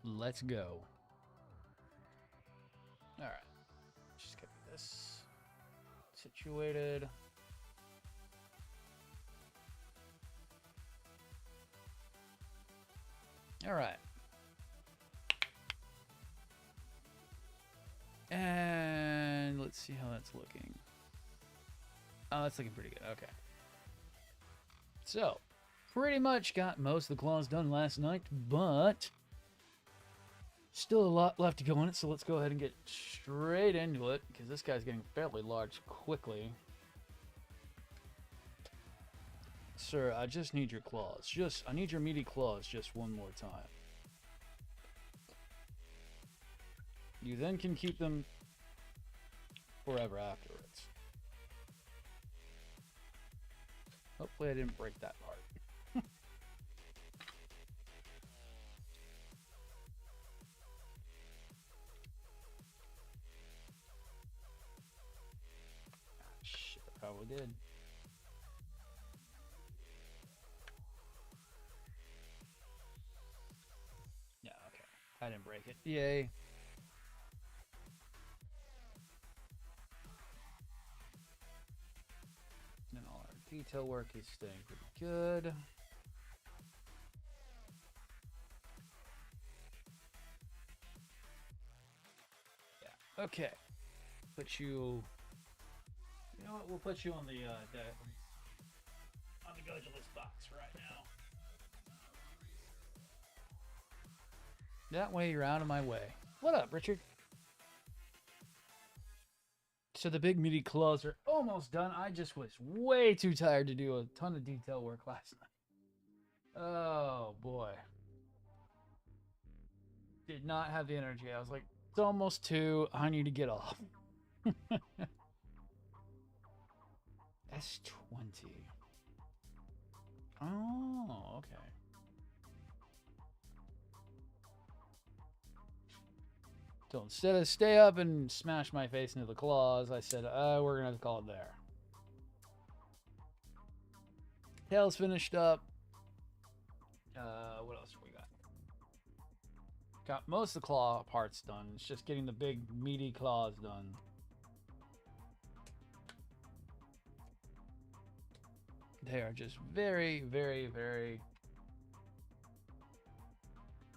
Let's go. Alright. Just get this situated. Alright. And let's see how that's looking. Oh, that's looking pretty good. Okay. So, pretty much got most of the claws done last night, but still a lot left to go on it, so let's go ahead and get straight into it, because this guy's getting fairly large quickly. Sir, I just need your claws. I need your meaty claws just one more time. You then can keep them forever afterwards. Hopefully I didn't break that part. Shit, I probably did. Yeah, okay. I didn't break it. Yay. And all our detail work is staying pretty good. Yeah, okay. Put you... You know what? We'll put you on the Gojulus box right now. That way you're out of my way. What up, Richard? So the big meaty claws are almost done. I just was way too tired to do a ton of detail work last night. Oh, boy. Did not have the energy. I was like, it's almost 2. I need to get off. S20. Oh, okay. So instead of stay up and smash my face into the claws, I said, we're going to call it there. Tail's finished up. What else have we got? Got most of the claw parts done. It's just getting the big meaty claws done. They are just very, very, very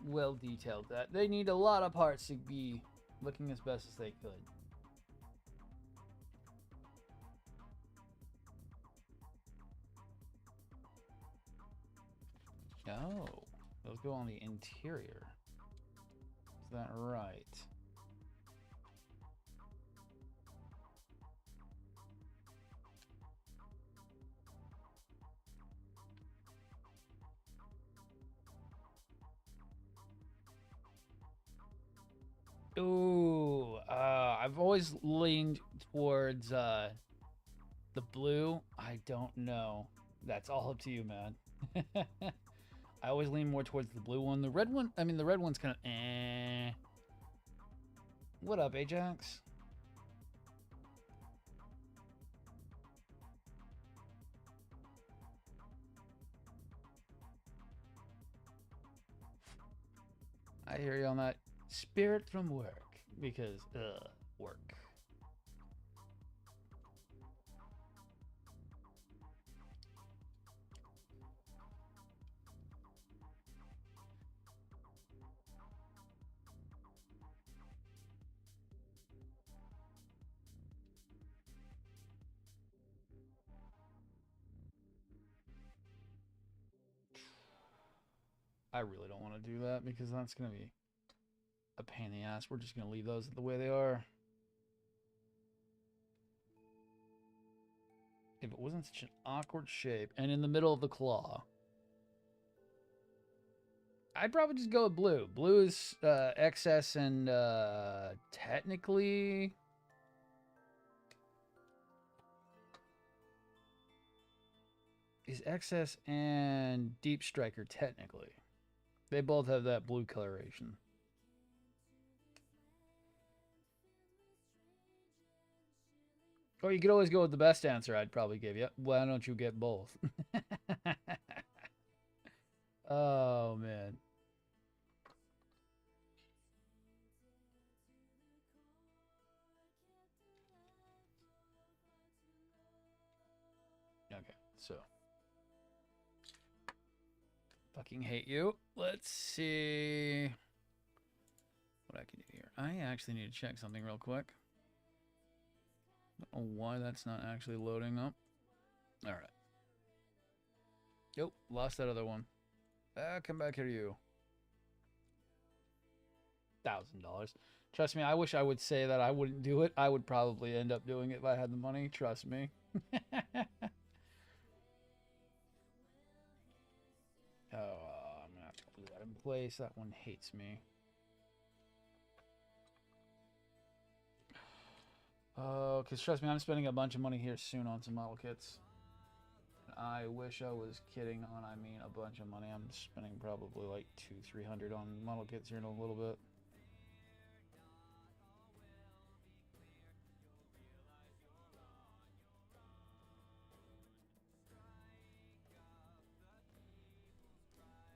well detailed. That they need a lot of parts to be looking as best as they could. Oh, those go on the interior. Is that right? Ooh, I've always leaned towards the blue. I don't know. That's all up to you, man. I always lean more towards the blue one. The red one, I mean, the red one's kind of eh. What up, Ajax? I hear you on that. Spirit from work. Because, work. I really don't want to do that because that's going to be a pain in the ass. We're just going to leave those the way they are. If it wasn't such an awkward shape and in the middle of the claw, I'd probably just go with blue. Blue is excess and technically... is excess and deep striker technically. They both have that blue coloration. Or you could always go with the best answer I'd probably give you. Why don't you get both? Oh, man. So, fucking hate you. Let's see what I can do here. I actually need to check something real quick. I don't know why that's not actually loading up. All right. Yep, lost that other one. Come back here, you. $1,000. Trust me, I wish I would say that I wouldn't do it. I would probably end up doing it if I had the money. Trust me. Oh, I'm gonna have to glue that in place. That one hates me. Oh, because trust me, I'm spending a bunch of money here soon on some model kits. I wish I was kidding on, I mean, a bunch of money. I'm spending probably like $200-300 on model kits here in a little bit.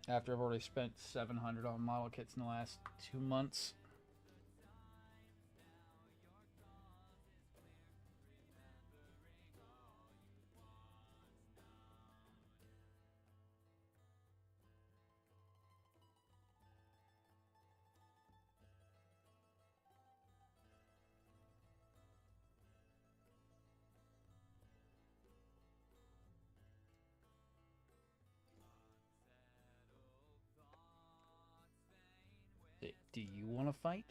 After I've already spent $700 on model kits in the last 2 months. Do you want to fight?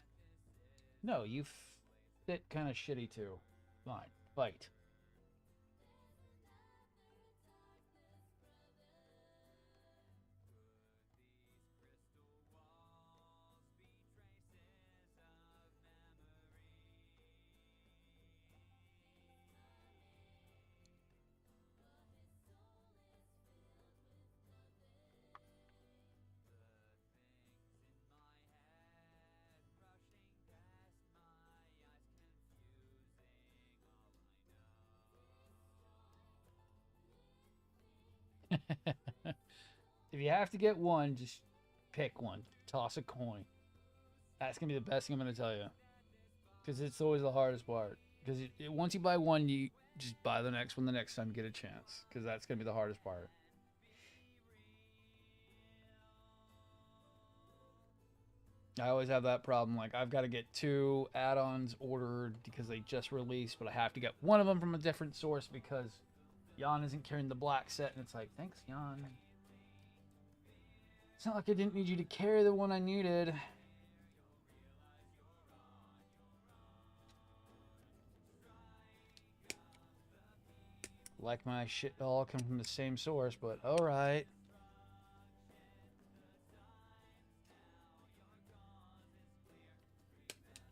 No, you fit kind of shitty too. Fine, fight. If you have to get one, just pick one. Toss a coin. That's going to be the best thing I'm going to tell you. Because it's always the hardest part. Because once you buy one, you just buy the next one the next time you get a chance. Because that's going to be the hardest part. I always have that problem. Like, I've got to get 2 add-ons ordered because they just released, but I have to get one of them from a different source because Jan isn't carrying the black set. And it's like, thanks, Jan. It's not like I didn't need you to carry the one I needed. Like my shit all come from the same source, but alright.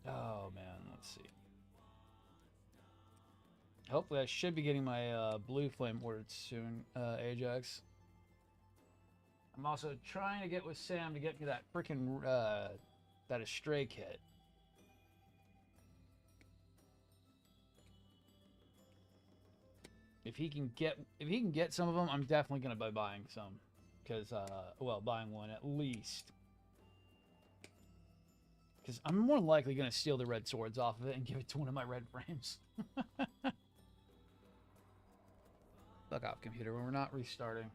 Oh man, let's see. Hopefully I should be getting my blue flame ordered soon, Ajax. I'm also trying to get with Sam to get me that freaking that Astray kit. If he can get some of them, I'm definitely gonna be buying some, because well, buying one at least. Because I'm more likely gonna steal the red swords off of it and give it to one of my red frames. Fuck off, computer. We're not restarting.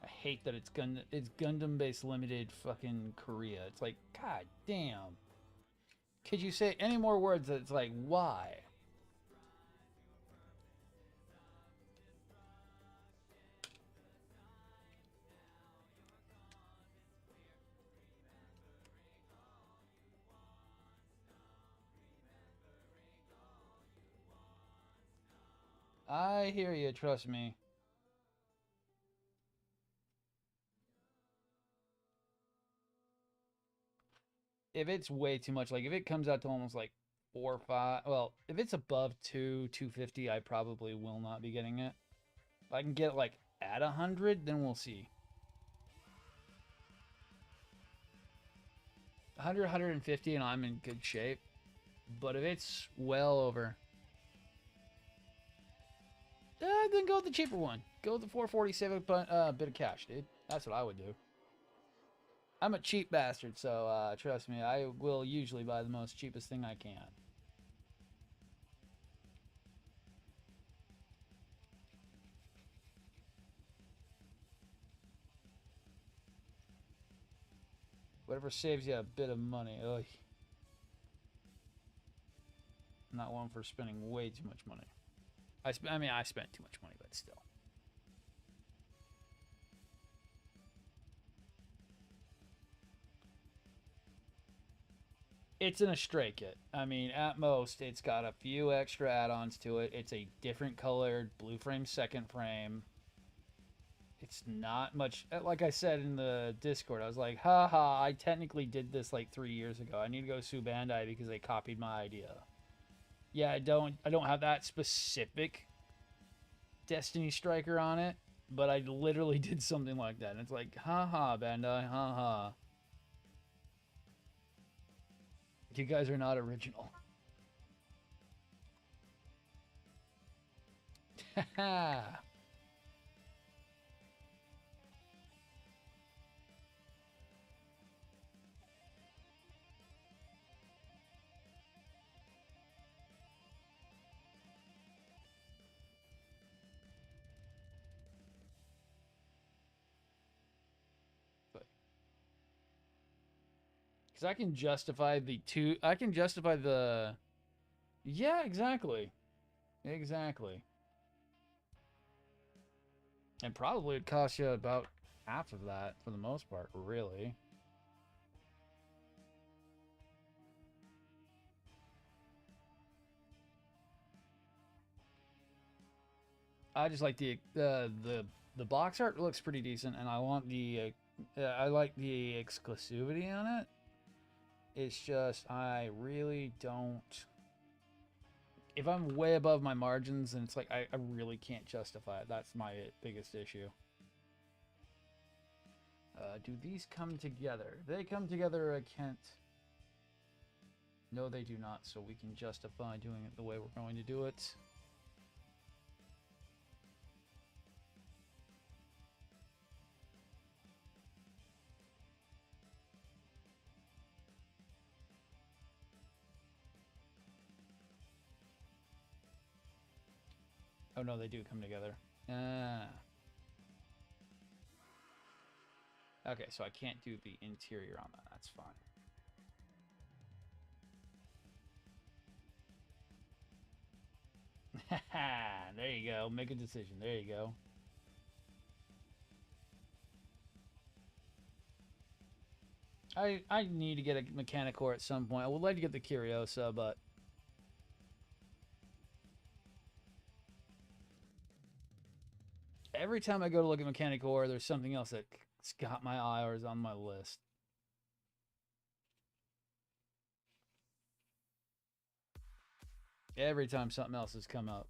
I hate that it's Gundam based limited fucking Korea. It's like, god damn. Could you say any more words that it's like, why? I hear you, trust me. If it's way too much, like if it comes out to almost like 4 or 5, well, if it's above 250, I probably will not be getting it. If I can get it like at 100, then we'll see. 100, 150, and I'm in good shape. But if it's well over, then go with the cheaper one. Go with the 440, save a bit of cash, dude. That's what I would do. I'm a cheap bastard, so trust me, I will usually buy the most cheapest thing I can. Whatever saves you a bit of money. Ugh. Not one for spending way too much money. I mean, I spent too much money, but still. It's in a stray kit. I mean, at most, it's got a few extra add-ons to it. It's a different colored blue frame second frame. It's not much. Like I said in the Discord, I was like, haha, I technically did this like 3 years ago. I need to go sue Bandai because they copied my idea. Yeah, I don't have that specific Destiny Striker on it, but I literally did something like that. And it's like, haha, Bandai, haha. You guys are not original. Haha. Because I can justify the two. I can justify the. Yeah, exactly. Exactly. And probably would cost you about half of that for the most part, really. I just like the box art looks pretty decent, and I want the I like the exclusivity on it. It's just I really don't. If I'm way above my margins, and it's like I really can't justify it. That's my biggest issue. Do these come together? They come together, Kent. No, they do not, so we can justify doing it the way we're going to do it. Oh no, they do come together. Okay, so I can't do the interior on that. That's fine. There you go. Make a decision. There you go. I need to get a Mechanicore at some point. I would like to get the Curiosa, but every time I go to look at Mechanicore, there's something else that's got my eye or is on my list. Every time something else has come up.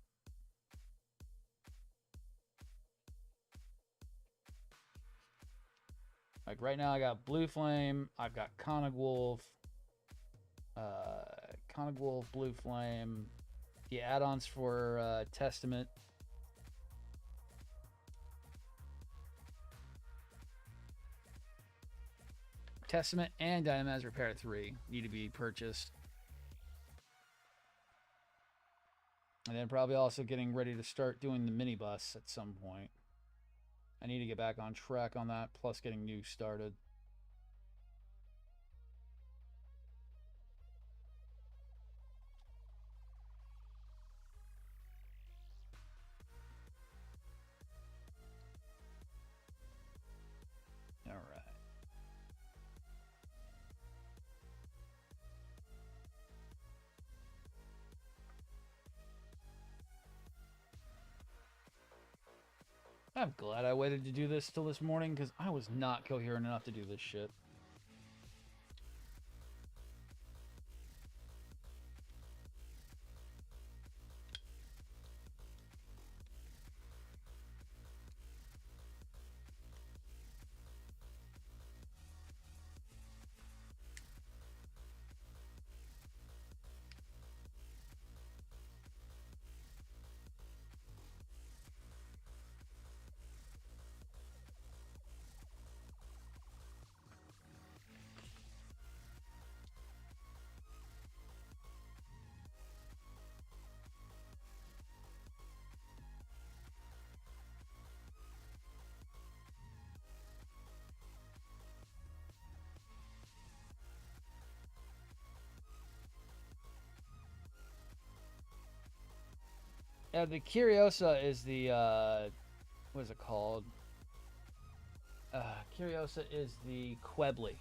Like right now, I got Blue Flame, I've got Konig Wolf, Blue Flame, the add-ons for Testament. Testament and Dynamaz Repair 3 need to be purchased. And then probably also getting ready to start doing the minibus at some point. I need to get back on track on that, plus getting new started. All right. I'm glad I waited to do this till this morning because I was not coherent enough to do this shit. Yeah, the Curiosa is the what is it called? Curiosa is the Quebly.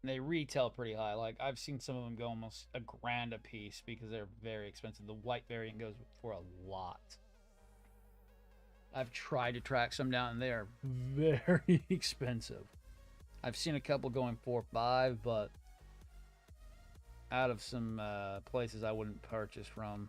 And they retail pretty high. Like I've seen some of them go almost $1,000 a piece because they're very expensive. The white variant goes for a lot. I've tried to track some down and they are very expensive. I've seen a couple going 4 or 5, but out of some places I wouldn't purchase from.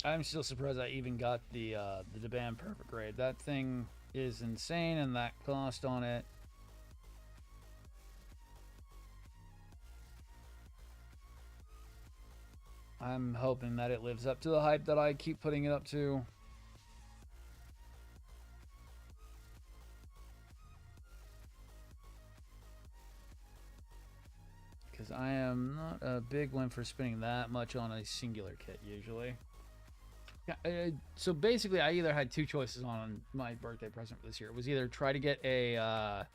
I'm still surprised I even got the Deban Perfect Grade. That thing is insane, and that cost on it. I'm hoping that it lives up to the hype that I keep putting it up to. Because I am not a big one for spending that much on a singular kit usually. So basically, I either had 2 choices on my birthday present for this year. It was either try to get a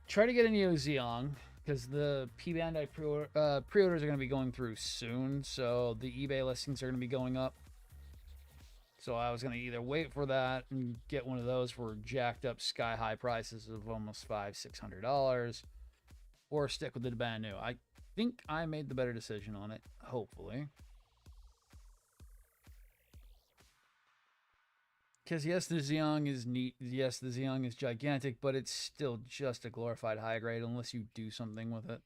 Neo Zeong, because the P Bandai pre-orders are going to be going through soon, so the eBay listings are going to be going up. So I was going to either wait for that and get one of those for jacked up sky high prices of almost $500-600, or stick with the brand new. I think I made the better decision on it, hopefully. Because yes, the Zeong is neat. Yes, the Zeong is gigantic, but it's still just a glorified high grade unless you do something with it.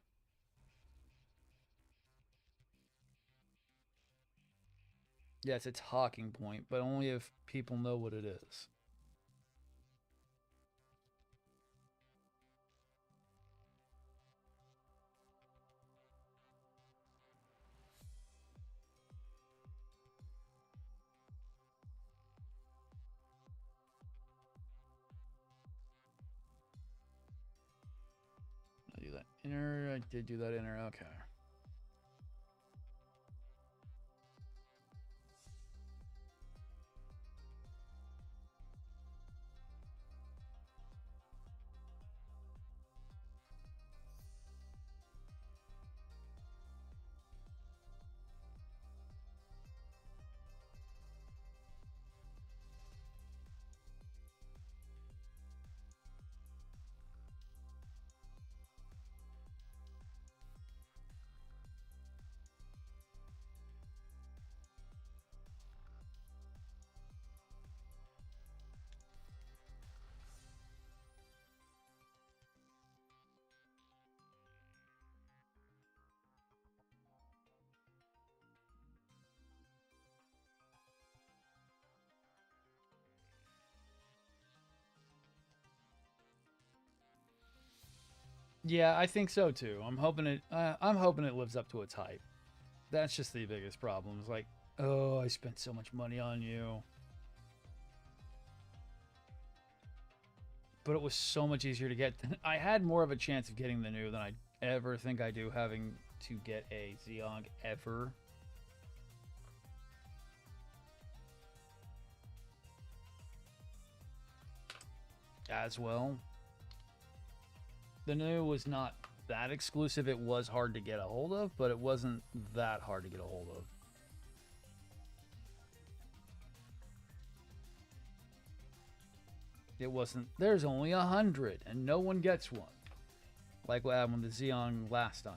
Yeah, it's a talking point, but only if people know what it is. I do that inner. I did do that inner. Okay. Yeah, I think so too. I'm hoping it. I'm hoping it lives up to its hype. That's just the biggest problem. It's like, oh, I spent so much money on you, but it was so much easier to get. I had more of a chance of getting the new than I ever think I do having to get a Zeong ever. As well, the new was not that exclusive. It was hard to get a hold of, but it wasn't that hard to get a hold of. It wasn't. There's only 100, and no one gets one. Like what happened with the Zeong last time.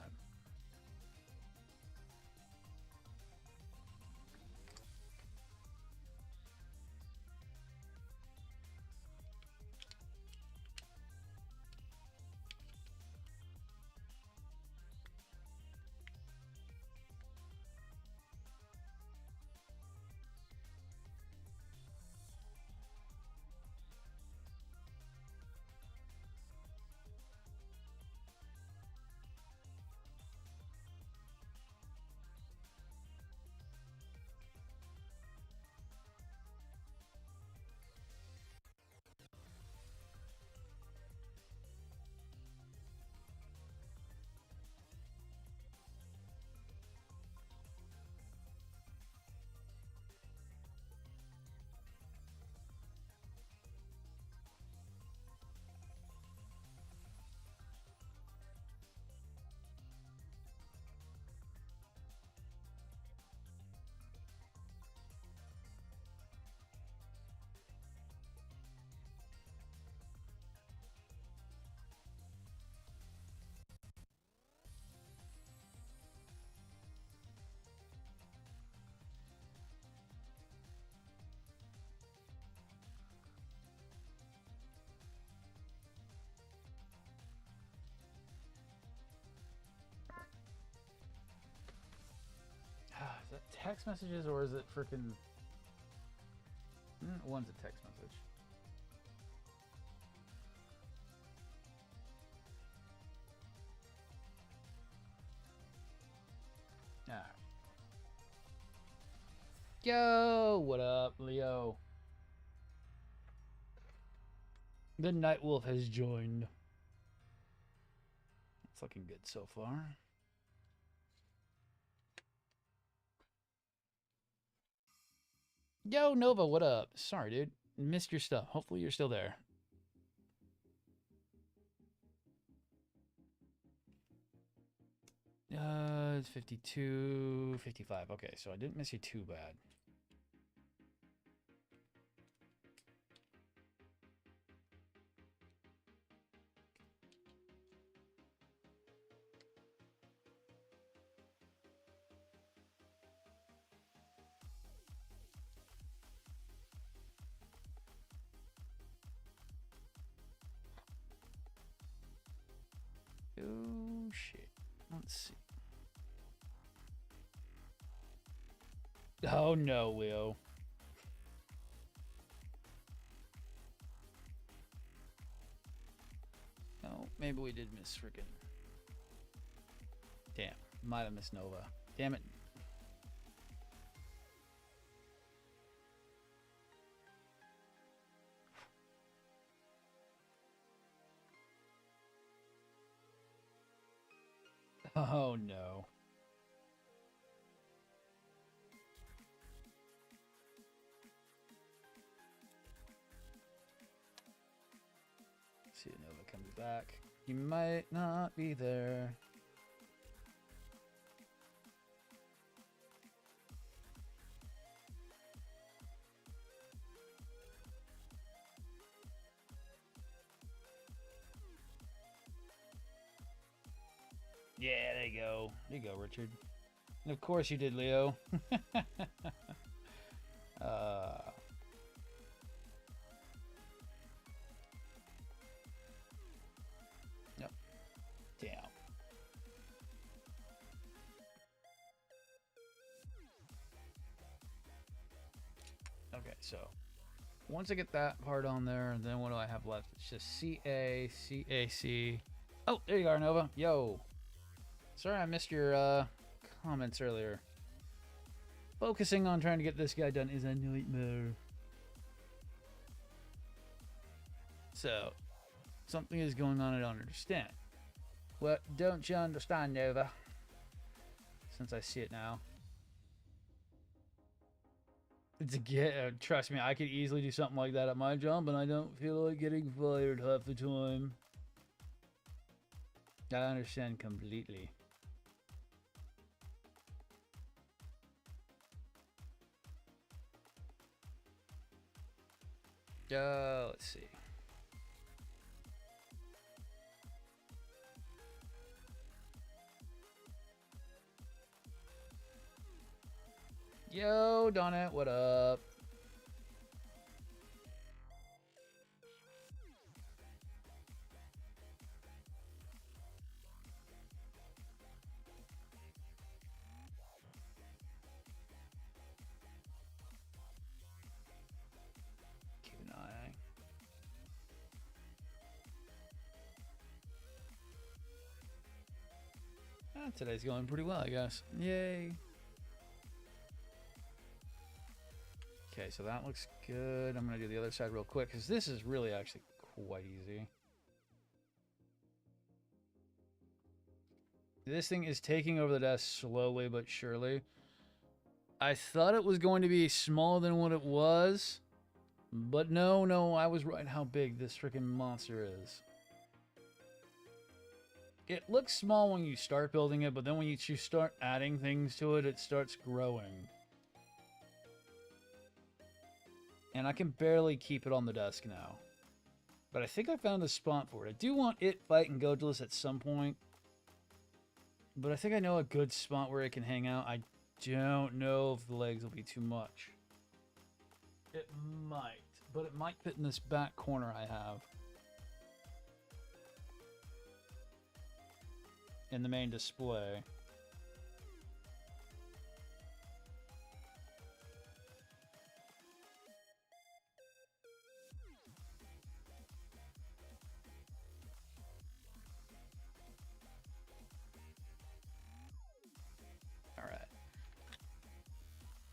text messages or is it freaking... One's a text message. Alright. Yo, what up, Leo? The Night Wolf has joined. It's looking good so far. Yo, Nova, what up? Sorry, dude. Missed your stuff. Hopefully you're still there. It's 52, 55. Okay, so I didn't miss you too bad. Oh, shit. Let's see. Oh, no, Leo. Oh, maybe we did miss freaking... Damn. Might have missed Nova. Damn it. Oh, no. See if Nova comes back. He might not be there. Yeah, there you go. There you go, Richard. And of course you did, Leo. Yep. Damn. Okay, so once I get that part on there, then what do I have left? It's just CA, CAC. Oh, there you are, Nova. Yo. Sorry I missed your comments earlier. Focusing on trying to get this guy done is a nightmare. So, something is going on I don't understand. What don't you understand, Nova? Since I see it now. It's a trust me, I could easily do something like that at my job, and I don't feel like getting fired half the time. I understand completely. Let's see. Yo, Donut, what up? Keep an eye. Today's going pretty well, I guess. Yay. Okay, so that looks good. I'm going to do the other side real quick because this is really actually quite easy. This thing is taking over the desk slowly but surely. I thought it was going to be smaller than what it was, but no, I was right how big this freaking monster is. It looks small when you start building it, but then when you start adding things to it, it starts growing. And I can barely keep it on the desk now. But I think I found a spot for it. I do want it fighting Godless at some point. But I think I know a good spot where it can hang out. I don't know if the legs will be too much. It might. But it might fit in this back corner I have. In the main display.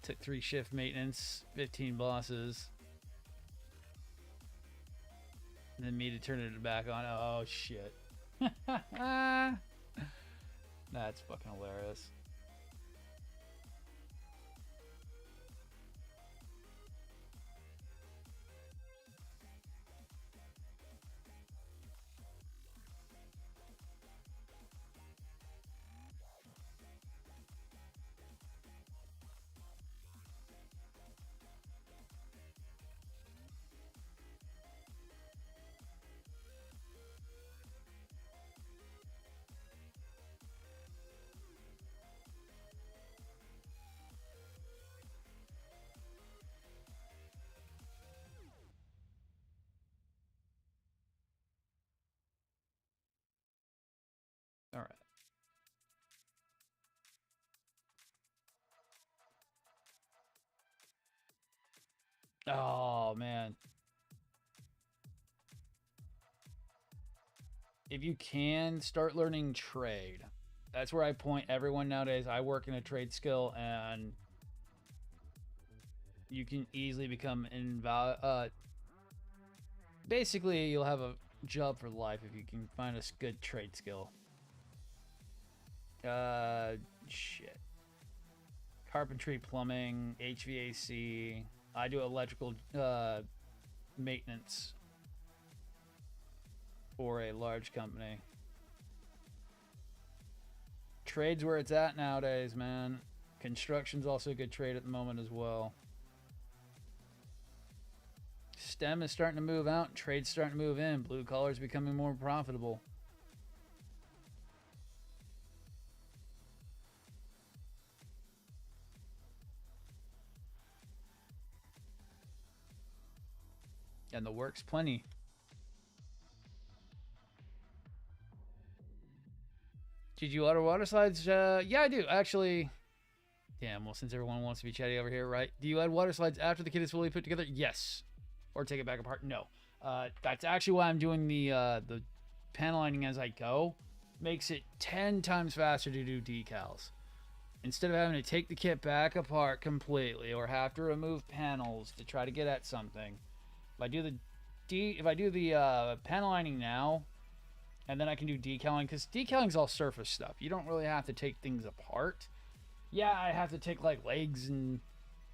Took 3 shift maintenance, 15 bosses. And then me to turn it back on. Oh, shit. That's fucking hilarious. All right. Oh, man. If you can, start learning trade. That's where I point everyone nowadays. I work in a trade skill, and you can easily become invaluable. Basically, you'll have a job for life if you can find a good trade skill. Shit. Carpentry, plumbing, HVAC. I do electrical maintenance for a large company. Trade's where it's at nowadays, man. Construction's also a good trade at the moment as well. STEM is starting to move out. Trade's starting to move in. Blue collar's becoming more profitable. And the work's plenty. Did you order water slides? Yeah, I do. Actually, damn, well, since everyone wants to be chatty over here, right? Do you add water slides after the kit is fully put together? Yes. Or take it back apart? No. That's actually why I'm doing the panel lining as I go. Makes it 10 times faster to do decals. Instead of having to take the kit back apart completely or have to remove panels to try to get at something. If I do the panel lining now, and then I can do decaling, because decaling is all surface stuff. You don't really have to take things apart. Yeah, I have to take like legs and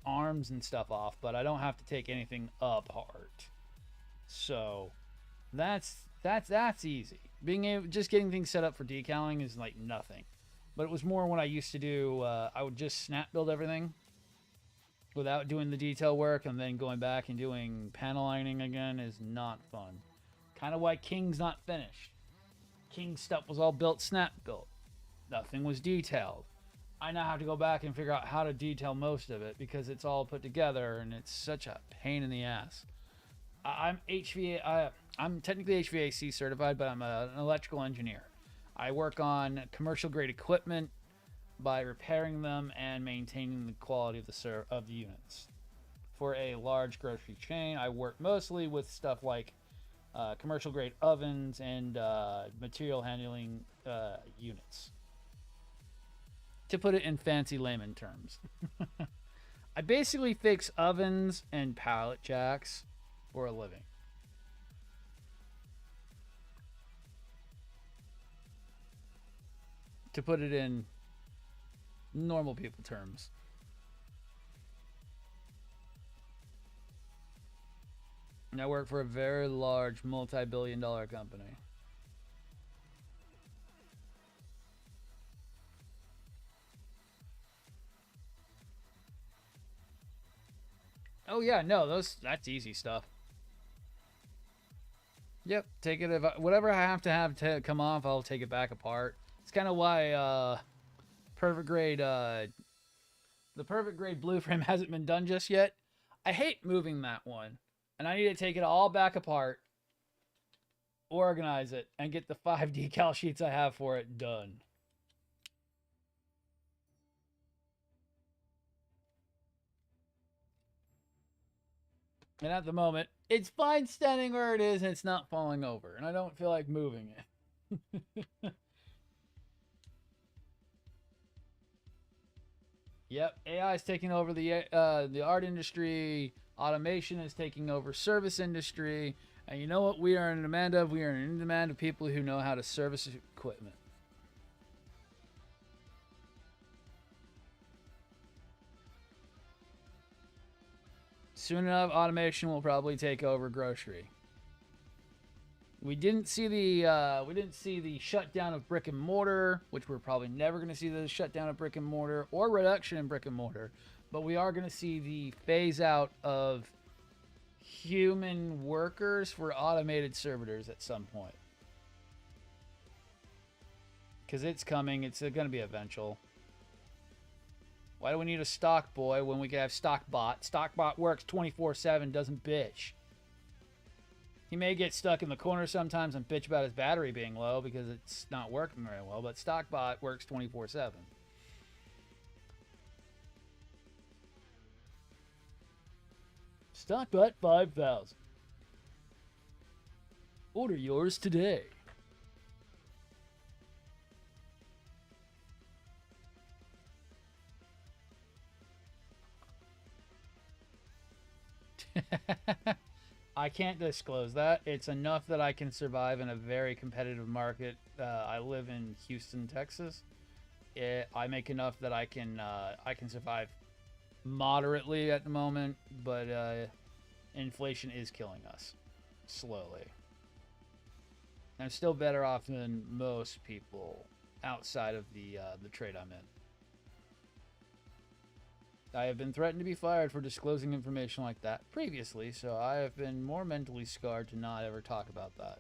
arms and stuff off, but I don't have to take anything apart. So that's easy. Just getting things set up for decaling is like nothing. But it was more when I used to do. I would just snap build everything without doing the detail work, and then going back and doing panel lining again is not fun. Kind of why King's not finished. King's stuff was all built snap built. Nothing was detailed. I now have to go back and figure out how to detail most of it because it's all put together and it's such a pain in the ass. I'm technically HVAC certified, but I'm an electrical engineer. I work on commercial grade equipment by repairing them and maintaining the quality of the units. For a large grocery chain, I work mostly with stuff like commercial grade ovens and material handling units. To put it in fancy layman terms. I basically fix ovens and pallet jacks for a living. To put it in normal people terms. And I work for a very large multi-billion-dollar company. Oh yeah, no, that's easy stuff. Yep, take it whatever I have to come off, I'll take it back apart. It's kind of why perfect grade the perfect grade blue frame hasn't been done just yet. I hate moving that one, and I need to take it all back apart, organize it, and get the 5 decal sheets I have for it done. And at the moment, it's fine standing where it is and it's not falling over. And I don't feel like moving it. Yep, AI is taking over the art industry. Automation is taking over service industry. And you know what we are in demand of? We are in demand of people who know how to service equipment. Soon enough, automation will probably take over grocery. We didn't see the shutdown of brick and mortar, which we're probably never going to see the shutdown of brick and mortar or reduction in brick and mortar, but we are going to see the phase out of human workers for automated servitors at some point. Because it's coming. It's going to be eventual. Why do we need a stock boy when we can have stockbot? Stockbot works 24/7, doesn't bitch. He may get stuck in the corner sometimes and bitch about his battery being low because it's not working very well, but stockbot works 24/7. Stockbot 5000. Order yours today. I can't disclose that. It's enough that I can survive in a very competitive market. I live in Houston, Texas. I make enough that I can survive moderately at the moment, but inflation is killing us slowly. I'm still better off than most people outside of the trade I'm in. I have been threatened to be fired for disclosing information like that previously, so I have been more mentally scarred to not ever talk about that.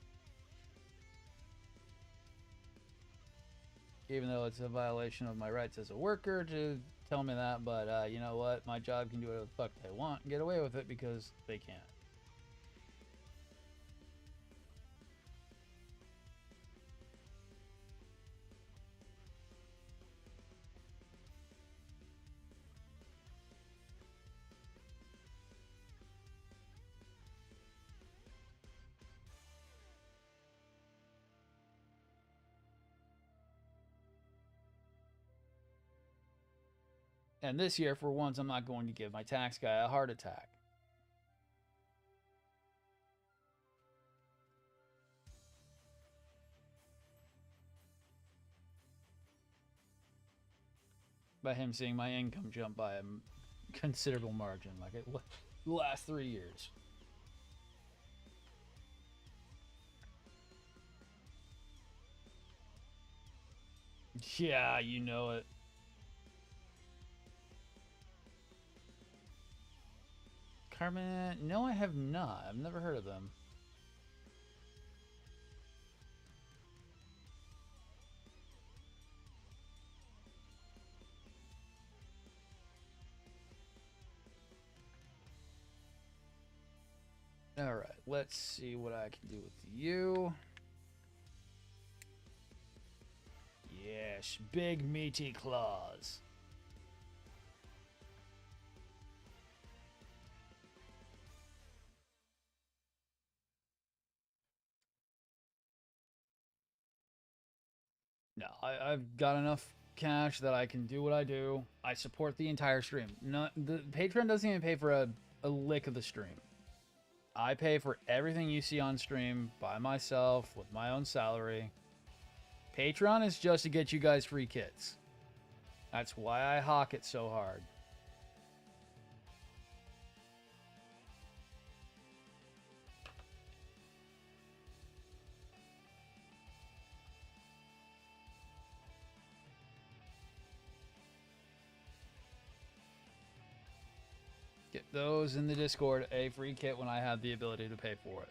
Even though it's a violation of my rights as a worker to tell me that, but you know what? My job can do whatever the fuck they want and get away with it because they can't. And this year, for once, I'm not going to give my tax guy a heart attack. By him seeing my income jump by a considerable margin, like it the last 3 years. Yeah, you know it. Carbon? No, I have not. I've never heard of them. All right, let's see what I can do with you. Yes, big meaty claws. No, I've got enough cash that I can do what I do. I support the entire stream. No, the Patreon doesn't even pay for a lick of the stream. I pay for everything you see on stream by myself with my own salary. Patreon is just to get you guys free kits. That's why I hawk it so hard. Get those in the Discord, a free kit when I have the ability to pay for it.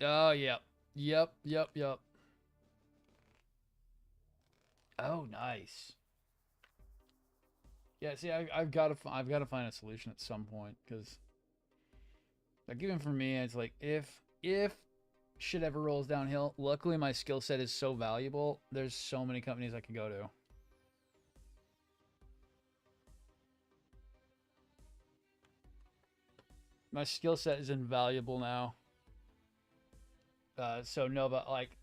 Oh, yep. Yep. Oh, nice. Yeah, see, I've got to find a solution at some point because, like, even for me, it's like if shit ever rolls downhill, luckily my skill set is so valuable. There's so many companies I can go to. My skill set is invaluable now. So no, but like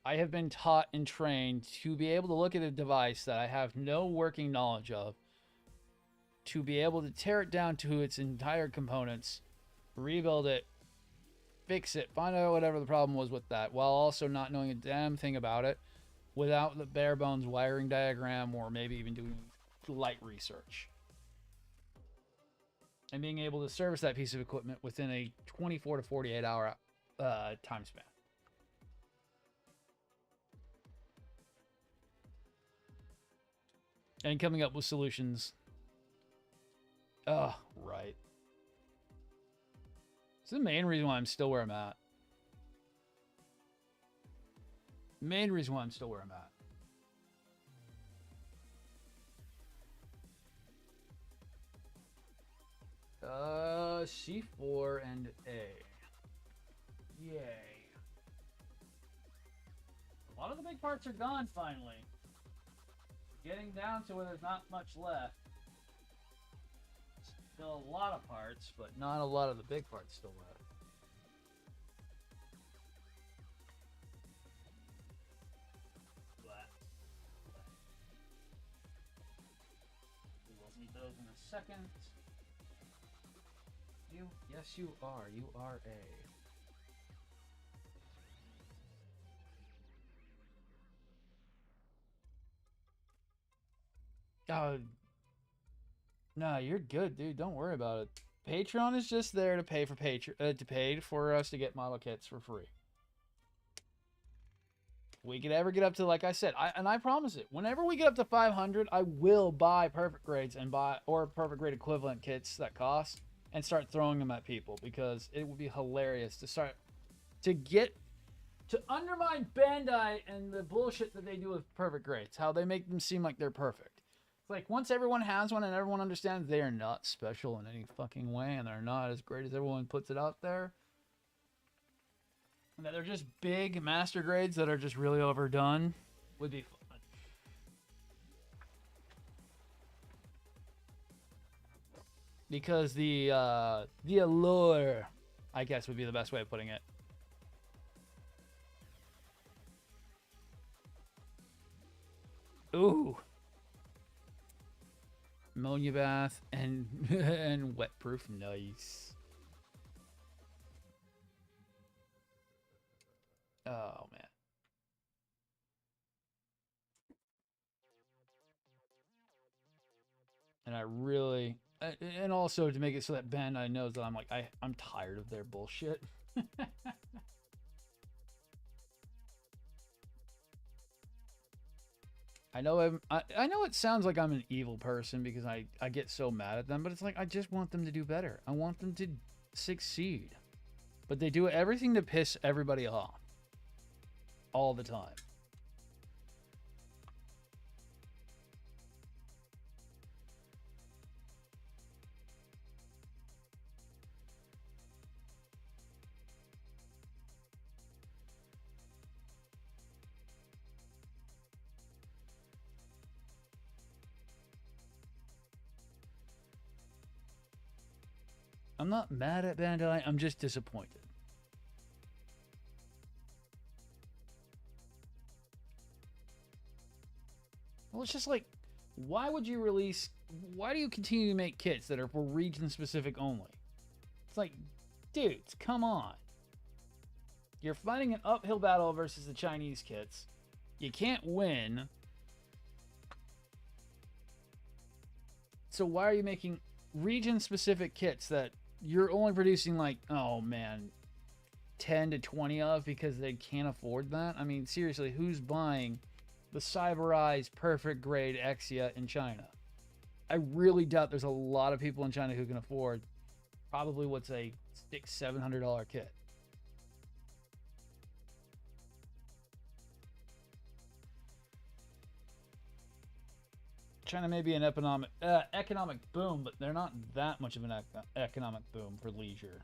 I have been taught and trained to be able to look at a device that I have no working knowledge of, to be able to tear it down to its entire components, rebuild it, fix it, find out whatever the problem was with that, while also not knowing a damn thing about it, without the bare bones wiring diagram or maybe even doing light research. And being able to service that piece of equipment within a 24 to 48 hour time span. And coming up with solutions. Oh, right. It's the main reason why I'm still where I'm at. Main reason why I'm still where I'm at. C4 and A. Yay. A lot of the big parts are gone finally. Getting down to where there's not much left. Still a lot of parts, but not a lot of the big parts still left. We will need those in a second. You? Yes, you are. You are A. No, you're good, dude. Don't worry about it. Patreon is just there to pay for us to get model kits for free. We could ever get up to, like I said, I promise it. Whenever we get up to 500, I will buy perfect grades and or perfect grade equivalent kits that cost and start throwing them at people, because it would be hilarious to undermine Bandai and the bullshit that they do with perfect grades. How they make them seem like they're perfect. It's like, once everyone has one and everyone understands they are not special in any fucking way and they're not as great as everyone puts it out there, and that they're just big master grades that are just really overdone, would be fun. Because the allure, I guess, would be the best way of putting it. Ooh. Ammonia bath and and wet proof, nice. Oh man. And I really, and also to make it so that Bandai knows that I'm like, I'm tired of their bullshit. I know I know it sounds like I'm an evil person because I get so mad at them, but it's like, I just want them to do better. I want them to succeed. But they do everything to piss everybody off. All the time. I'm not mad at Bandai, I'm just disappointed. Well, it's just like, why do you continue to make kits that are for region specific only? It's like, dudes, come on. You're fighting an uphill battle versus the Chinese kits. You can't win. So why are you making region specific kits that you're only producing, like, oh man, 10 to 20 of because they can't afford that? I mean, seriously, who's buying the cyberized perfect grade Exia in China? I really doubt there's a lot of people in China who can afford probably what's a $600-700 kit. China may be an economic boom, but they're not that much of an economic boom for leisure.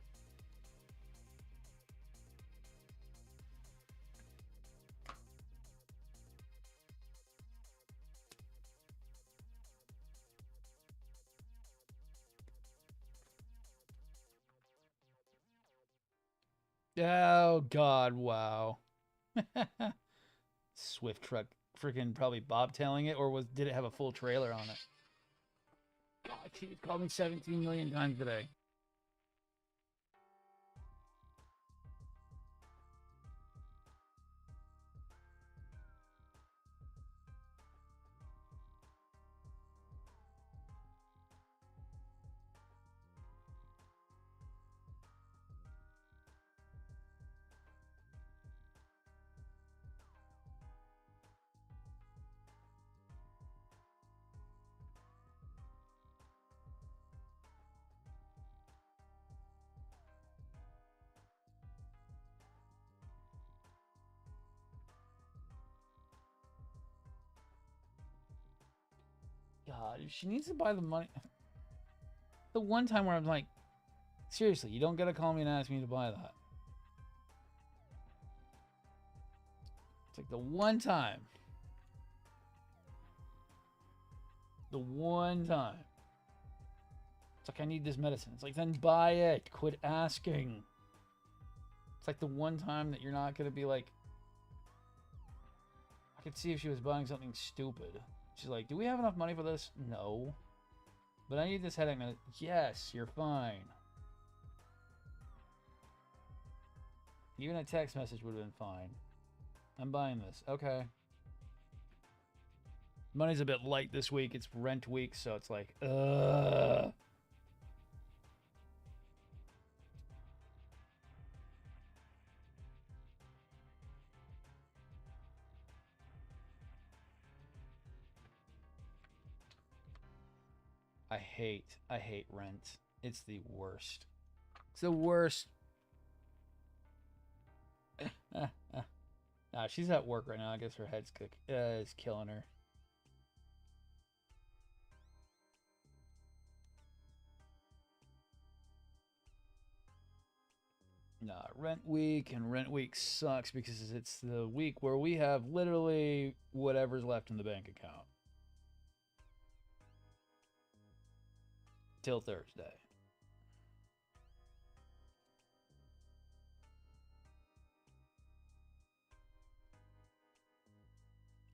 Oh God, wow. Swift truck freaking probably bobtailing it, or did it have a full trailer on it? God, she called me 17 million times today. God, she needs to buy the money. The one time where I'm like, seriously, you don't gotta call me and ask me to buy that. It's like the one time. The one time. It's like, I need this medicine. It's like, then buy it. Quit asking. It's like the one time that you're not gonna be like, I could see if she was buying something stupid. She's like, do we have enough money for this? No. But I need this headache medicine. Yes, you're fine. Even a text message would have been fine. I'm buying this. Okay. Money's a bit light this week. It's rent week, so it's like, ugh. I hate rent. It's the worst. It's the worst. Nah, she's at work right now. I guess her head's is killing her. Nah, rent week, and rent week sucks because it's the week where we have literally whatever's left in the bank account. Till Thursday.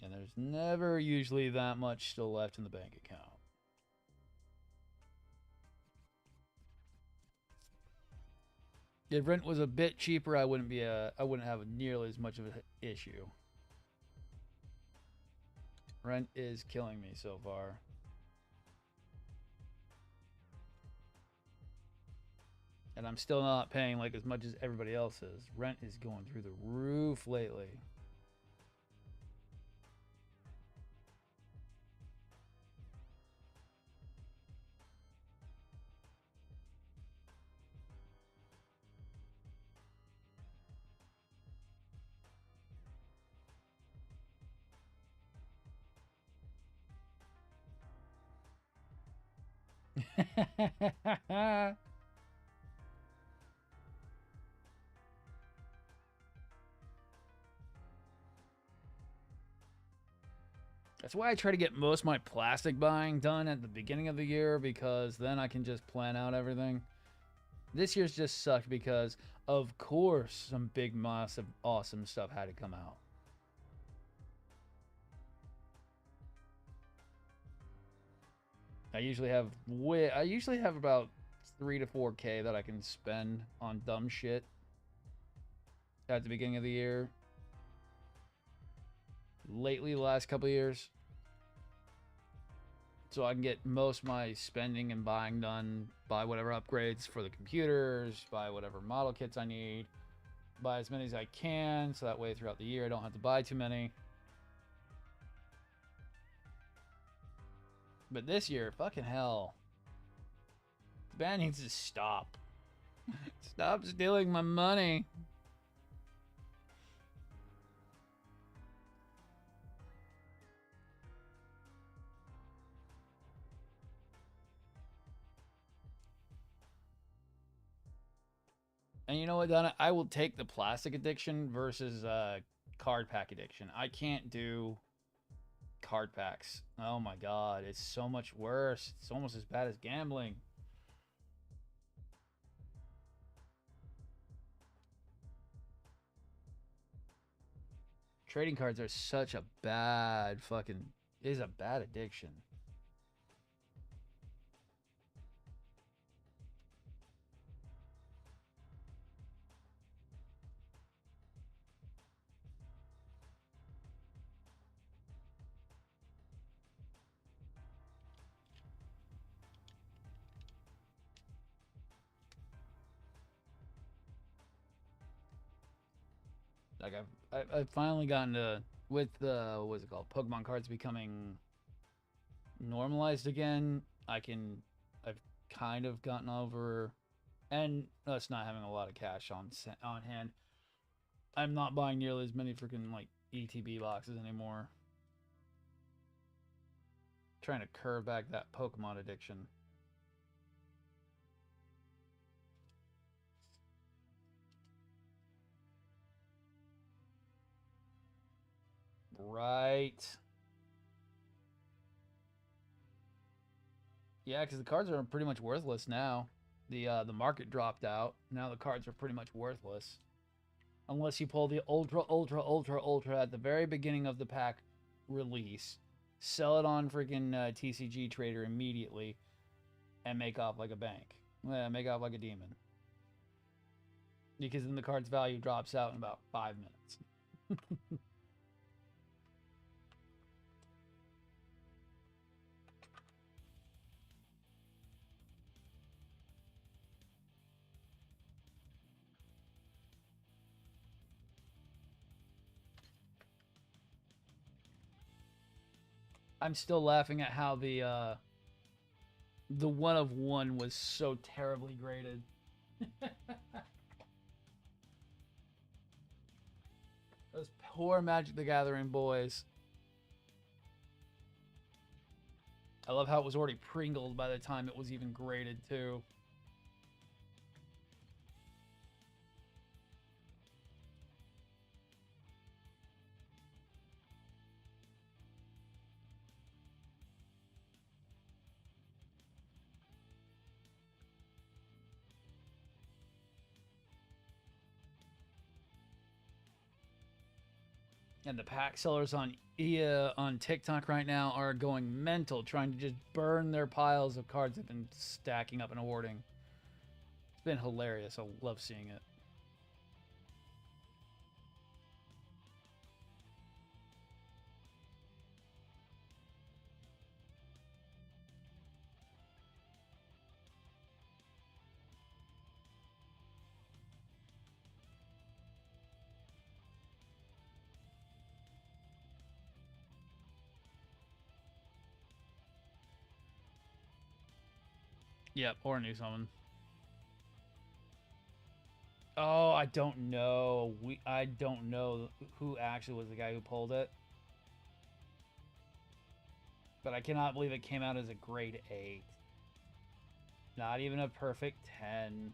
And there's never usually that much still left in the bank account. If rent was a bit cheaper, I wouldn't have nearly as much of an issue. Rent is killing me so far. And I'm still not paying like as much as everybody else is. Rent is going through the roof lately. That's why I try to get most of my plastic buying done at the beginning of the year, because then I can just plan out everything. This year's just sucked because, of course, some big, massive, awesome stuff had to come out. I usually have about 3 to 4K that I can spend on dumb shit at the beginning of the year. Lately, the last couple of years. So I can get most of my spending and buying done, buy whatever upgrades for the computers, buy whatever model kits I need, buy as many as I can, so that way throughout the year I don't have to buy too many. But this year, fucking hell. The band needs to stop. Stop stealing my money. And you know what, Donna? I will take the plastic addiction versus card pack addiction. I can't do card packs. Oh my god, it's so much worse. It's almost as bad as gambling. Trading cards are such a bad fucking... It is a bad addiction. Like I've finally gotten to, with what's it called, Pokemon cards becoming normalized again. I've kind of gotten over, and us not having a lot of cash on hand. I'm not buying nearly as many freaking like ETB boxes anymore. Trying to curb back that Pokemon addiction. Right. Yeah, because the cards are pretty much worthless now. The market dropped out. Now the cards are pretty much worthless. Unless you pull the ultra at the very beginning of the pack release, sell it on freaking TCG Trader immediately, and make off like a bank. Yeah, make off like a demon. Because then the card's value drops out in about 5 minutes. I'm still laughing at how the 1 of 1 was so terribly graded. Those poor Magic the Gathering boys. I love how it was already pringled by the time it was even graded too. And the pack sellers on TikTok right now are going mental, trying to just burn their piles of cards they've been stacking up and hoarding. It's been hilarious. I love seeing it. Yep, or a new summon. Oh, I don't know. I don't know who actually was the guy who pulled it. But I cannot believe it came out as a grade 8. Not even a perfect 10.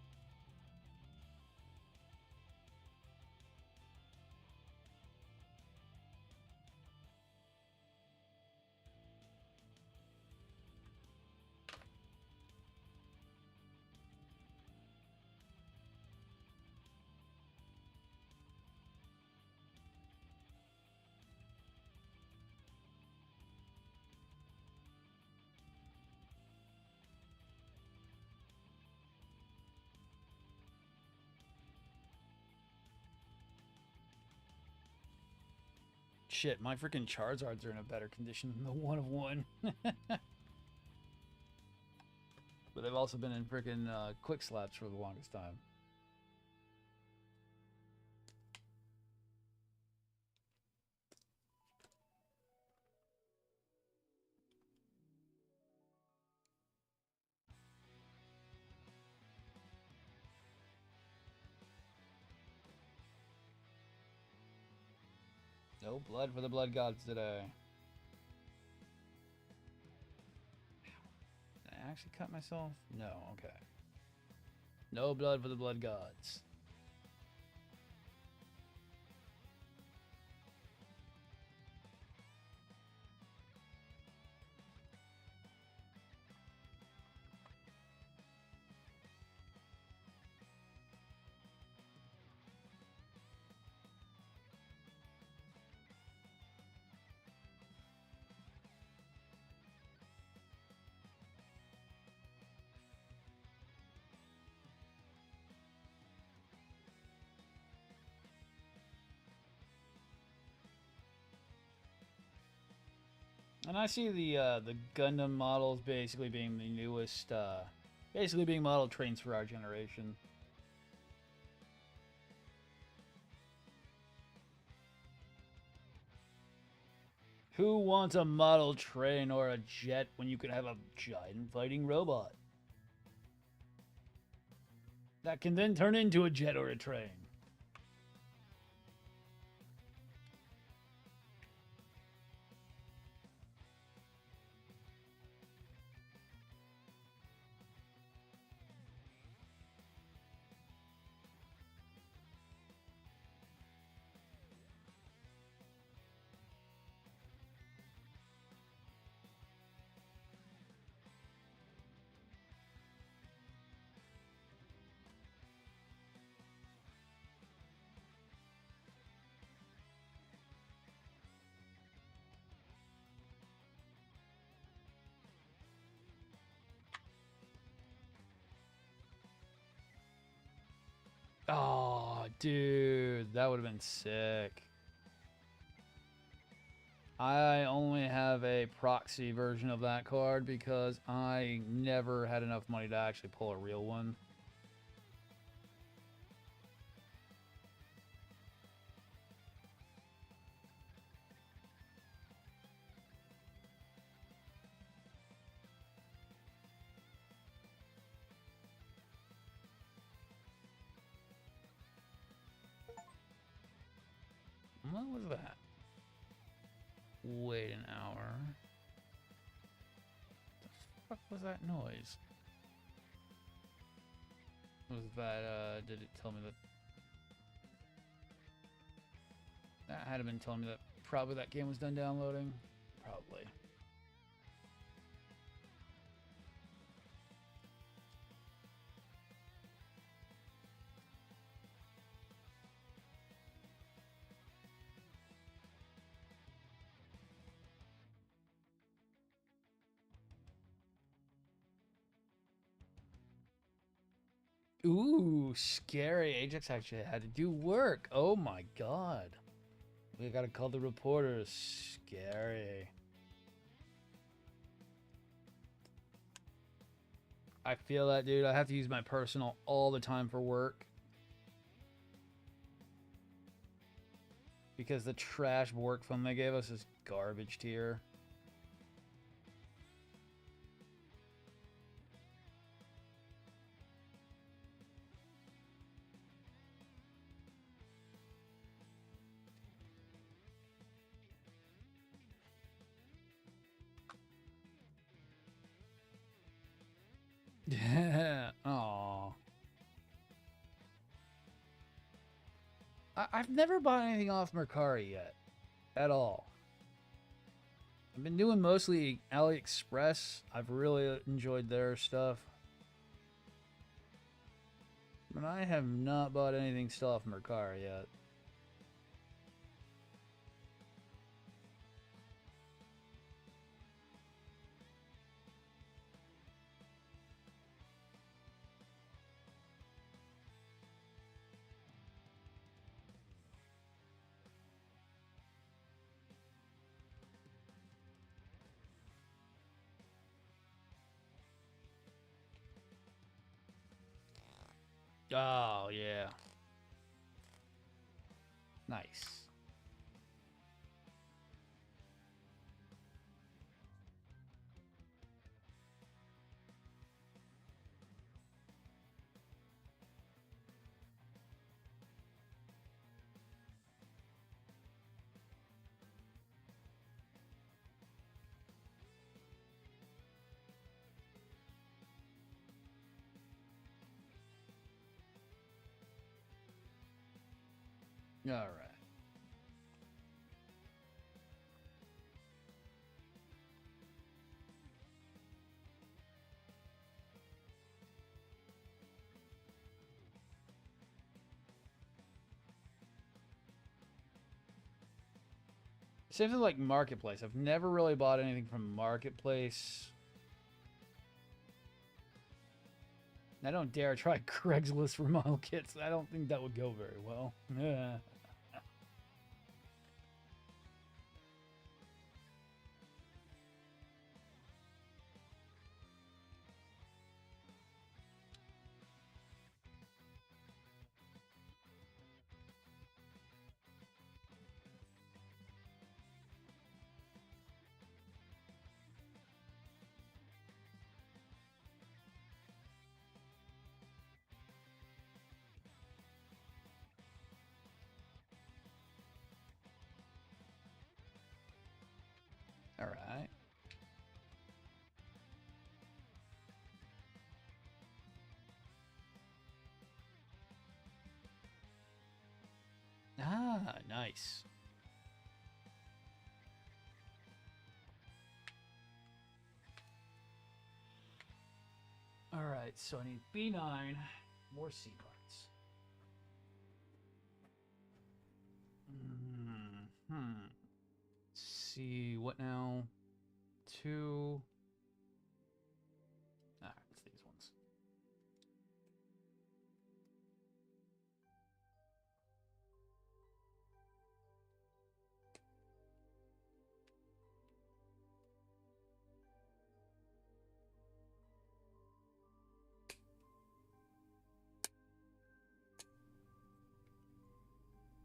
Shit, my freaking Charizards are in a better condition than the 1 of 1. But they've also been in freaking quick slaps for the longest time. No blood for the blood gods today. Did I actually cut myself? No, okay. No blood for the blood gods. And I see the Gundam models basically being the newest, basically being model trains for our generation. Who wants a model train or a jet when you can have a giant fighting robot that can then turn into a jet or a train? Oh, dude, that would have been sick. I only have a proxy version of that card because I never had enough money to actually pull a real one. What was that? Wait an hour. What the fuck was that noise? Was that, did it tell me that? That had been telling me that probably that game was done downloading. Probably. Ooh, scary. Ajax actually had to do work. Oh my god. We gotta call the reporters. Scary. I feel that, dude. I have to use my personal all the time for work. Because the trash work phone they gave us is garbage tier. Yeah. Aww. I've never bought anything off Mercari yet. At all. I've been doing mostly AliExpress. I've really enjoyed their stuff. But I have not bought anything still off Mercari yet. Oh, yeah. Nice. All right. Same thing like Marketplace. I've never really bought anything from Marketplace. I don't dare try Craigslist remodel kits. I don't think that would go very well. Yeah. Ah, nice. All right, so I need B9, more C parts. See, what now? 2. All right, it's these ones.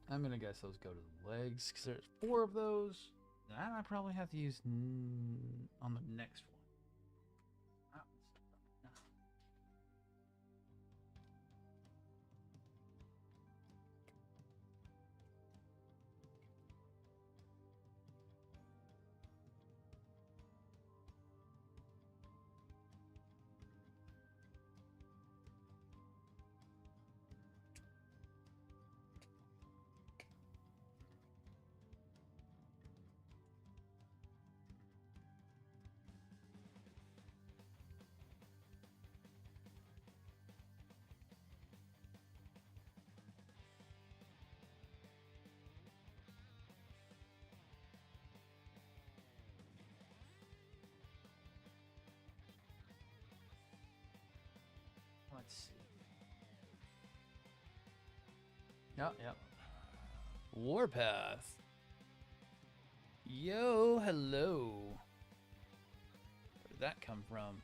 I'm gonna guess those go to the legs because there's 4 of those. That I probably have to use on the next one. Let's see. Yep. Warpath. Yo, hello. Where did that come from?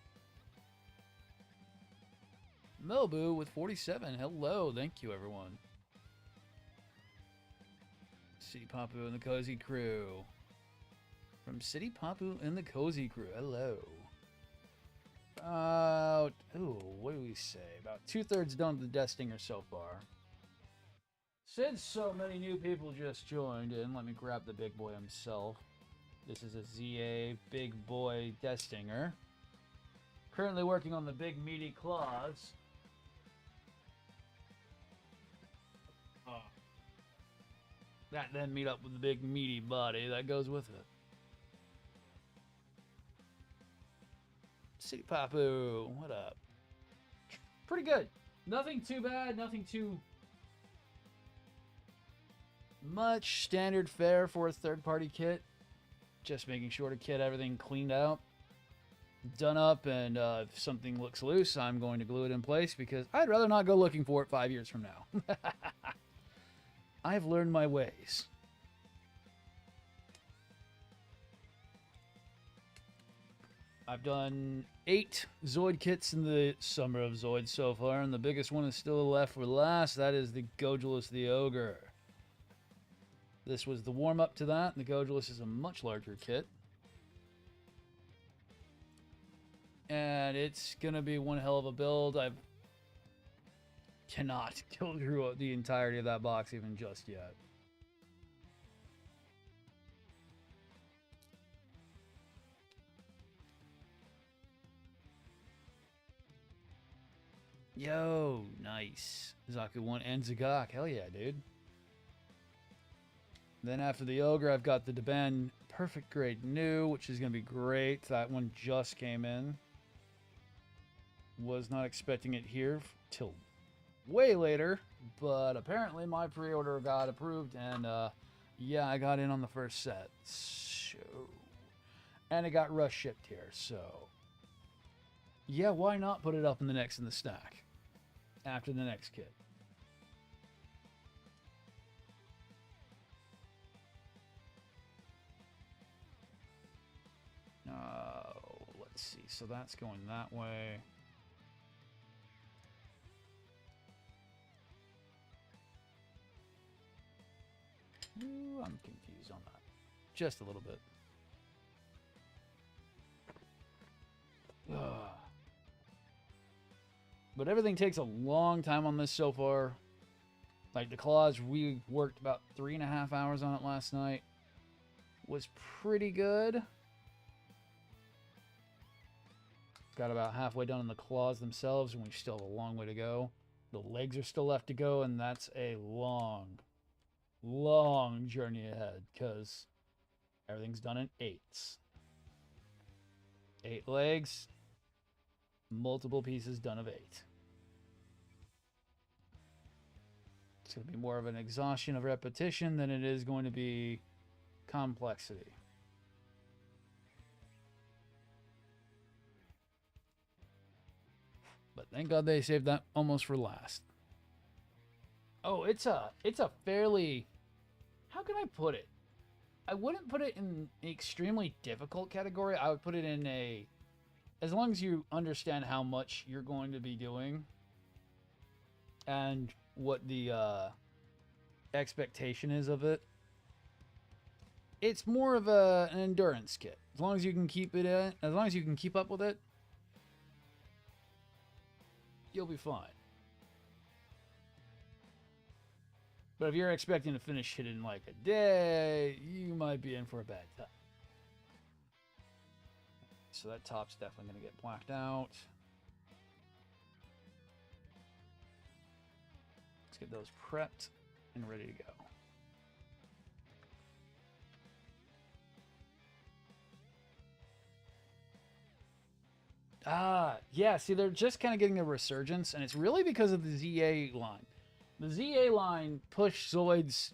Melbu with 47. Hello, thank you, everyone. City Papu and the Cozy Crew. From City Papu and the Cozy Crew. Hello. About, what do we say? About 2/3 done with the Death Stinger so far. Since so many new people just joined in, let me grab the big boy himself. This is a ZA Big Boy Death Stinger. Currently working on the big meaty claws. That then meet up with the big meaty body that goes with it. City Papu, what up? Pretty good. Nothing too bad, nothing too much. Standard fare for a third-party kit. Just making sure to get everything cleaned out, done up, and if something looks loose, I'm going to glue it in place because I'd rather not go looking for it 5 years from now. I've learned my ways. I've done 8 Zoid kits in the Summer of Zoids so far, and the biggest one is still left for last. That is the Gojulus the Ogre. This was the warm-up to that. The Gojulus is a much larger kit. And it's going to be one hell of a build. I cannot kill through the entirety of that box even just yet. Yo, nice. Zaku 1 and Zagok. Hell yeah, dude. Then after the Ogre, I've got the Deben Perfect Grade New, which is going to be great. That one just came in. Was not expecting it here till way later, but apparently my pre-order got approved, and yeah, I got in on the first set. So, and it got rush shipped here, so yeah, why not put it up in the stack after the next kit? Let's see. So that's going that way. Ooh, I'm confused on that. Just a little bit. But everything takes a long time on this so far. Like the claws, we worked about 3.5 hours on it last night. Was pretty good. Got about halfway done in the claws themselves, and we still have a long way to go. The legs are still left to go, and that's a long long journey ahead because everything's done in 8s. 8 legs, multiple pieces done of 8. It's going to be more of an exhaustion of repetition than it is going to be complexity. But thank God they saved that almost for last. Oh, it's a fairly, how can I put it? I wouldn't put it in an extremely difficult category. I would put it in a, as long as you understand how much you're going to be doing and what the expectation is of it. It's more of an endurance kit. As long as you can keep it in, as long as you can keep up with it, you'll be fine. But if you're expecting to finish it in like a day, you might be in for a bad time. So that top's definitely going to get blacked out. Let's get those prepped and ready to go. Yeah, see, they're just kind of getting a resurgence, and it's really because of the ZA line. The ZA line pushed Zoids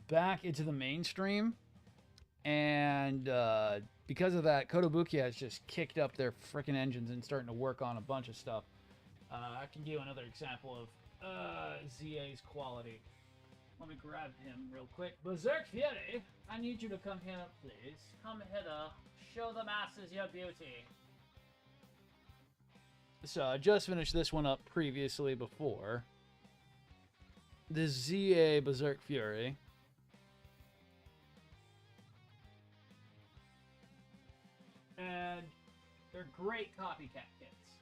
back into the mainstream, and because of that, Kotobukiya has just kicked up their freaking engines and starting to work on a bunch of stuff. I can give you another example of ZA's quality. Let me grab him real quick. Berserk Fury, I need you to come here, please. Come hither. Show the masses your beauty. So I just finished this one up previously before. The ZA Berserk Fury. And they're great copycat kits.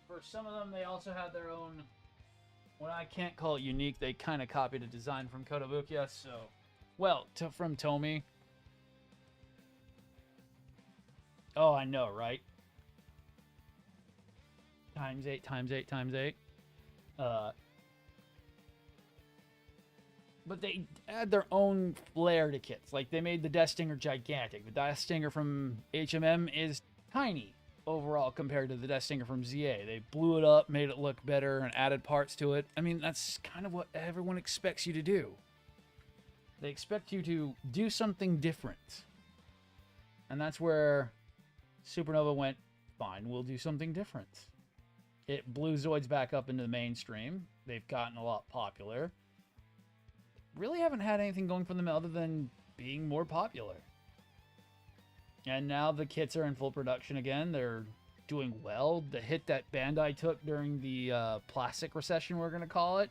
For some of them, they also have their own, what I can't call it unique, they kind of copied a design from Kotobukiya, so, well, from Tomy. Oh, I know, right? Times 8, times 8, times 8. But they add their own flair to kits. Like, they made the Death Stinger gigantic. The Death Stinger from HMM is tiny overall compared to the Death Stinger from ZA. They blew it up, made it look better, and added parts to it. I mean, that's kind of what everyone expects you to do. They expect you to do something different. And that's where Supernova went, fine, we'll do something different. It blew Zoids back up into the mainstream. They've gotten a lot popular. Really haven't had anything going for them other than being more popular. And now the kits are in full production again. They're doing well. The hit that Bandai took during the plastic recession, we're going to call it,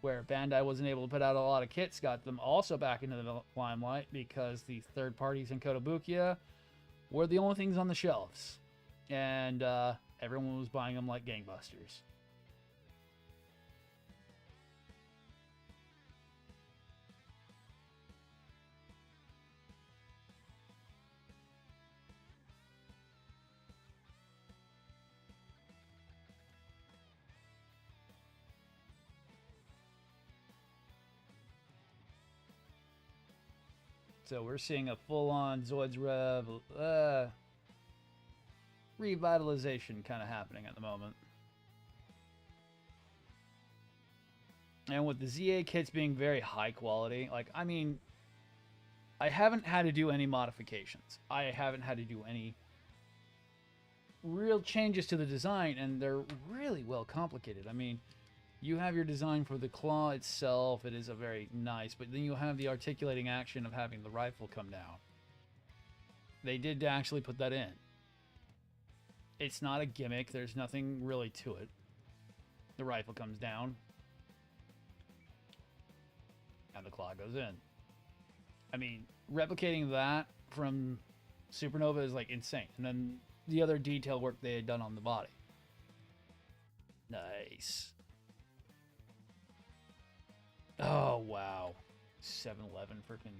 where Bandai wasn't able to put out a lot of kits, got them also back into the limelight because the third parties in Kotobukiya were the only things on the shelves. And everyone was buying them like gangbusters. So we're seeing a full-on Zoids revitalization kind of happening at the moment. And with the ZA kits being very high quality, like, I mean, I haven't had to do any modifications. I haven't had to do any real changes to the design, and they're really well complicated. I mean, you have your design for the claw itself. It is a very nice, but then you have the articulating action of having the rifle come down. They did actually put that in. It's not a gimmick. There's nothing really to it. The rifle comes down. And the claw goes in. I mean, replicating that from Supernova is like insane. And then the other detail work they had done on the body. Nice. Oh, wow. 7-Eleven freaking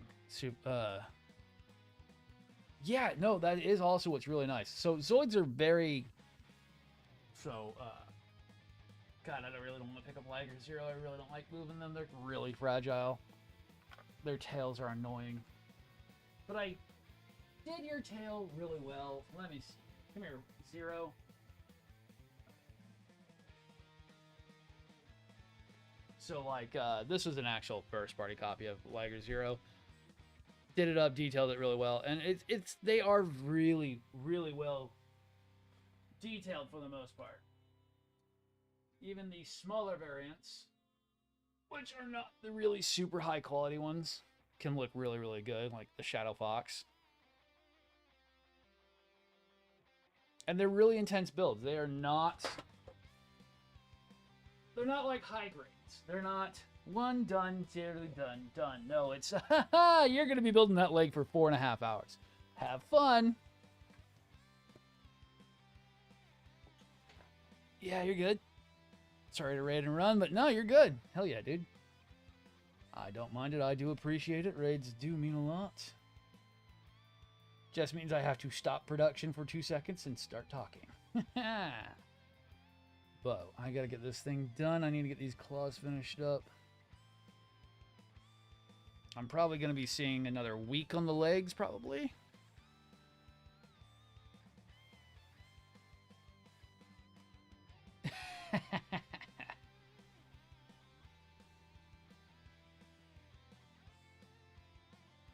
yeah, no, that is also what's really nice. So Zoids are very God, I really don't want to pick up Liger Zero. I really don't like moving them. They're really fragile. Their tails are annoying. But I did your tail really well. Let me see. Come here, Zero. So, like, this was an actual first-party copy of Liger Zero. Did it up, detailed it really well, and they are really, really well detailed for the most part. Even the smaller variants, which are not the really super high quality ones, can look really, really good, like the Shadow Fox. And they're really intense builds. They're not like high grades. They're not one done, two done. No, it's you're gonna be building that leg for 4.5 hours. Have fun. Yeah, you're good. Sorry to raid and run, but no, you're good. Hell yeah, dude. I don't mind it. I do appreciate it. Raids do mean a lot. Just means I have to stop production for 2 seconds and start talking. But I gotta get this thing done. I need to get these claws finished up. I'm probably gonna be seeing another week on the legs, probably.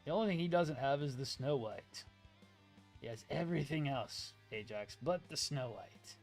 The only thing he doesn't have is the Snow White. He has everything else, Ajax, but the Snow White.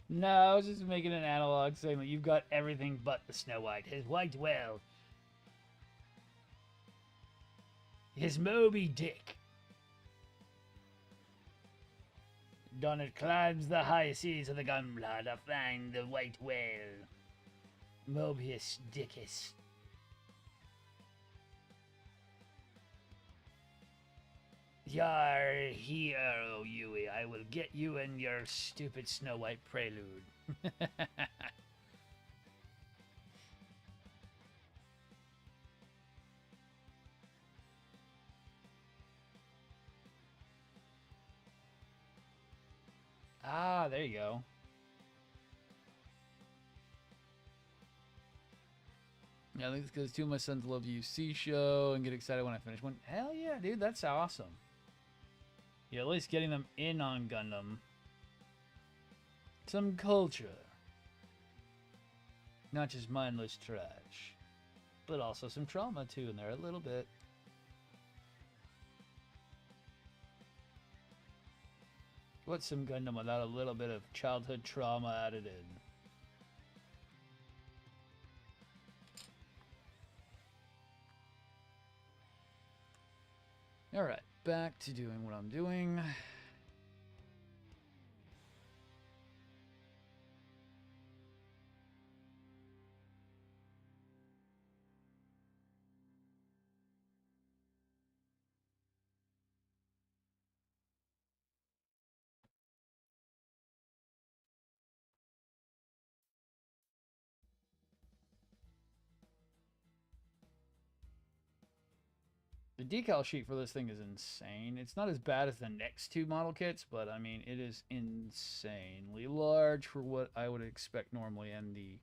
No, I was just making an analog saying that you've got everything but the Snow White. His white whale. His Moby Dick. Donald climbs the high seas of the Gunpla to find the white whale. Mobius Dickus. Yar hero, Yui. I will get you and your stupid Snow White prelude. Ah, there you go. Yeah, I think it's because two of my sons love UC show and get excited when I finish one. Hell yeah, dude, that's awesome. You're at least getting them in on Gundam. Some culture. Not just mindless trash. But also some trauma too in there, a little bit. What's some Gundam without a little bit of childhood trauma added in? Alright, back to doing what I'm doing. The decal sheet for this thing is insane. It's not as bad as the next two model kits, but I mean, it is insanely large for what I would expect normally, and the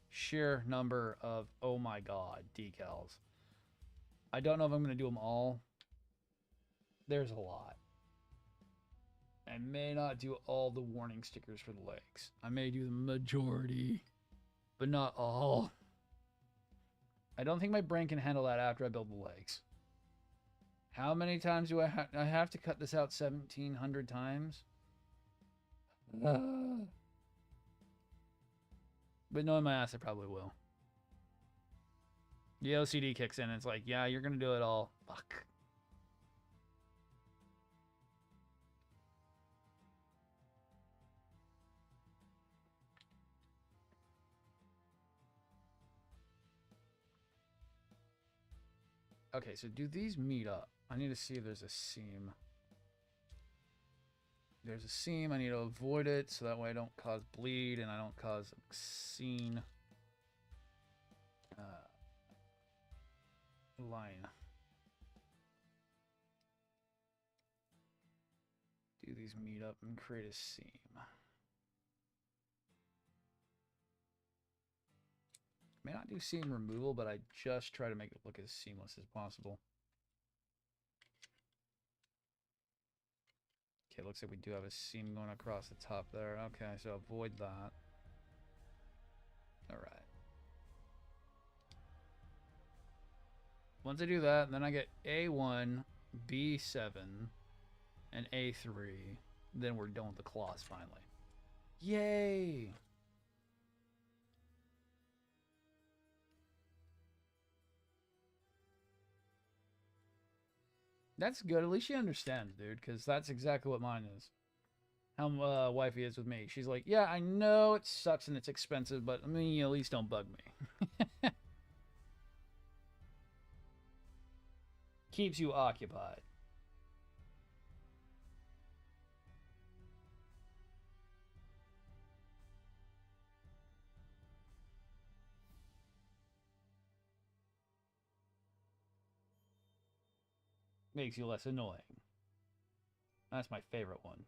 sheer number of, oh my god, decals. I don't know if I'm going to do them all. There's a lot. I may not do all the warning stickers for the legs. I may do the majority, but not all. I don't think my brain can handle that after I build the legs. How many times do I have to cut this out 1,700 times? But knowing my ass, I probably will. The OCD kicks in and it's like, yeah, you're going to do it all. Fuck. Okay, so do these meet up? I need to see if there's a seam. There's a seam. I need to avoid it so that way I don't cause bleed and I don't cause scene line. Do these meet up and create a seam? May not do seam removal, but I just try to make it look as seamless as possible. Okay, looks like we do have a seam going across the top there. Okay, so avoid that. All right. Once I do that, then I get A1, B7, and A3. Then we're done with the claws finally. Yay! That's good. At least she understands, dude, because that's exactly what mine is. How wifey is with me. She's like, yeah, I know it sucks and it's expensive, but I mean, you at least don't bug me. Keeps you occupied. Makes you less annoying. That's my favorite one.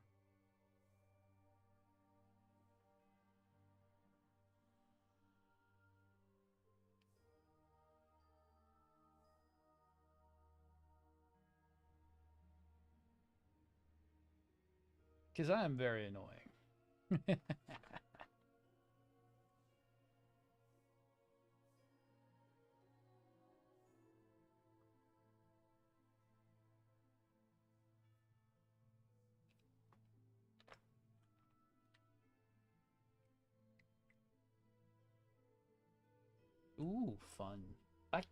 Because I am very annoying. Ooh, fun. I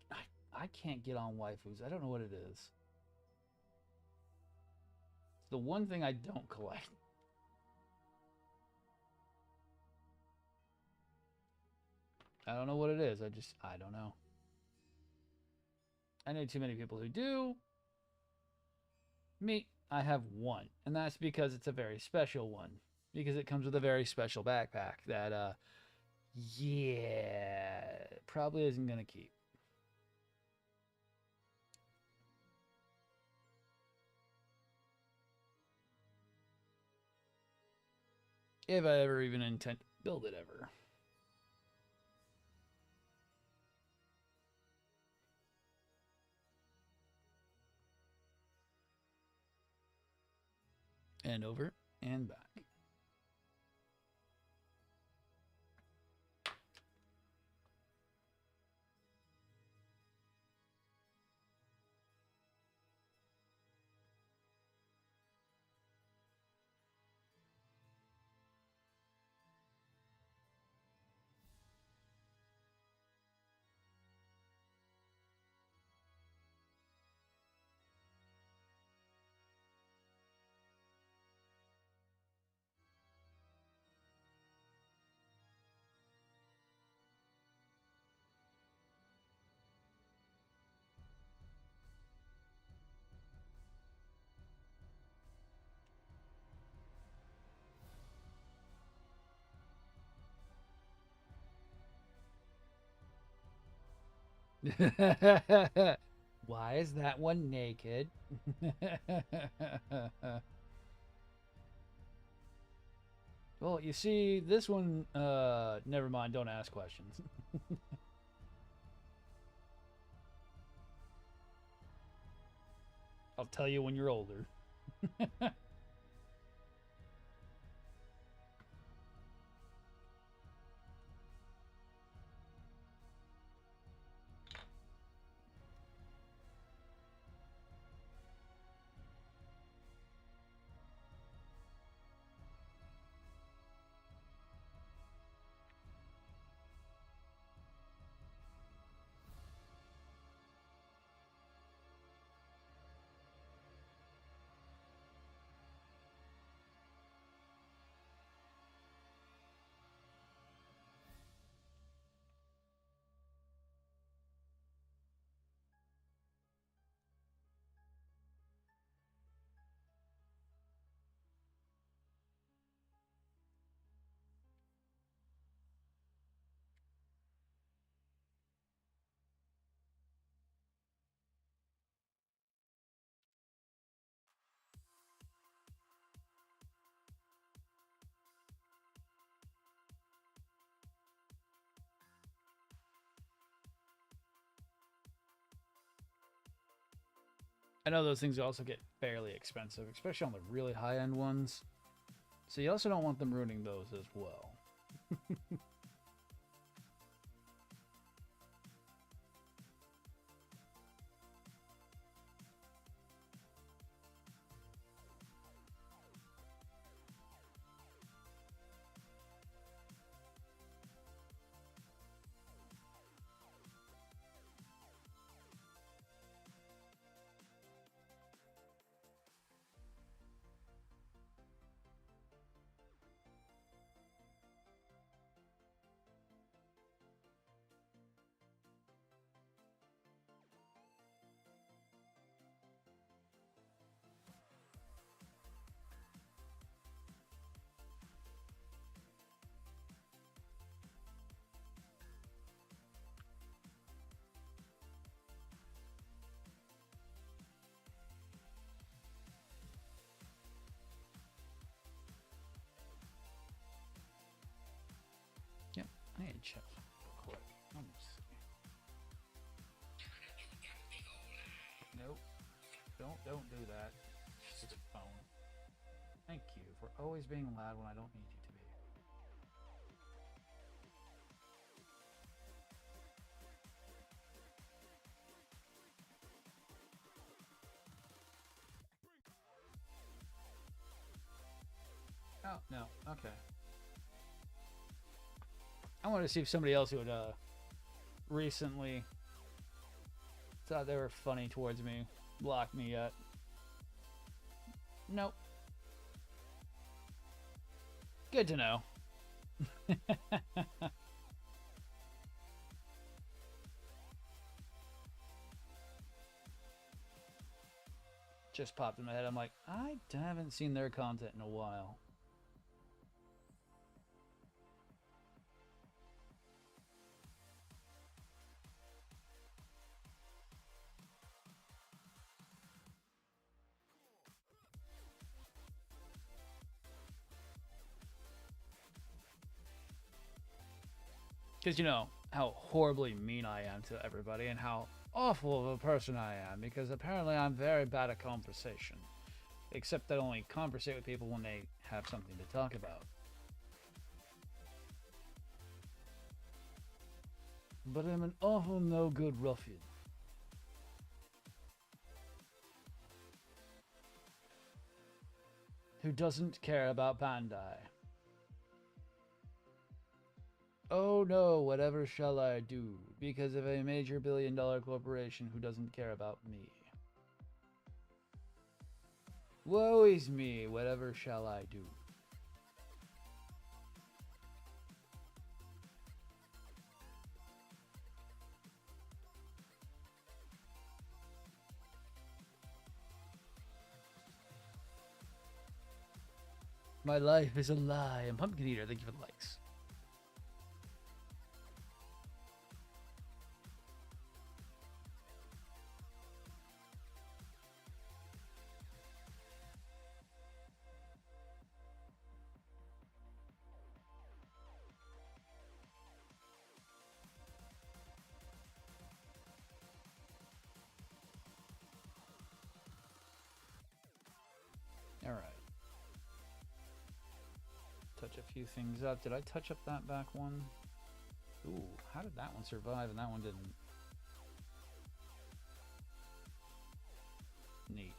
can't get on waifus. I don't know what it is. It's the one thing I don't collect. I don't know what it is. I don't know. I know too many people who do. Me, I have one. And that's because it's a very special one. Because it comes with a very special backpack that, yeah, probably isn't going to keep. If I ever even intend to build it ever. And over and back. Why is that one naked? Well, you see, this one, never mind, don't ask questions. I'll tell you when you're older. I know those things also get fairly expensive, especially on the really high-end ones. So you also don't want them ruining those as well. Yep, I need to check real quick. Let me see. Nope. Don't do that. Stupid phone. Thank you for always being loud when I don't need you to be. Oh, no. Okay. I wanted to see if somebody else would recently thought they were funny towards me blocked me yet. Nope. Good to know. Just popped in my head. I'm like, I haven't seen their content in a while. Because you know how horribly mean I am to everybody and how awful of a person I am, because apparently I'm very bad at conversation. Except I only conversate with people when they have something to talk about. But I'm an awful no good ruffian. Who doesn't care about Bandai. Oh no, whatever shall I do? Because of a major billion-dollar corporation who doesn't care about me. Woe is me, whatever shall I do? My life is a lie. And Pumpkin Eater, thank you for the likes. Alright. Touch a few things up. Did I touch up that back one? Ooh, how did that one survive and that one didn't? Neat.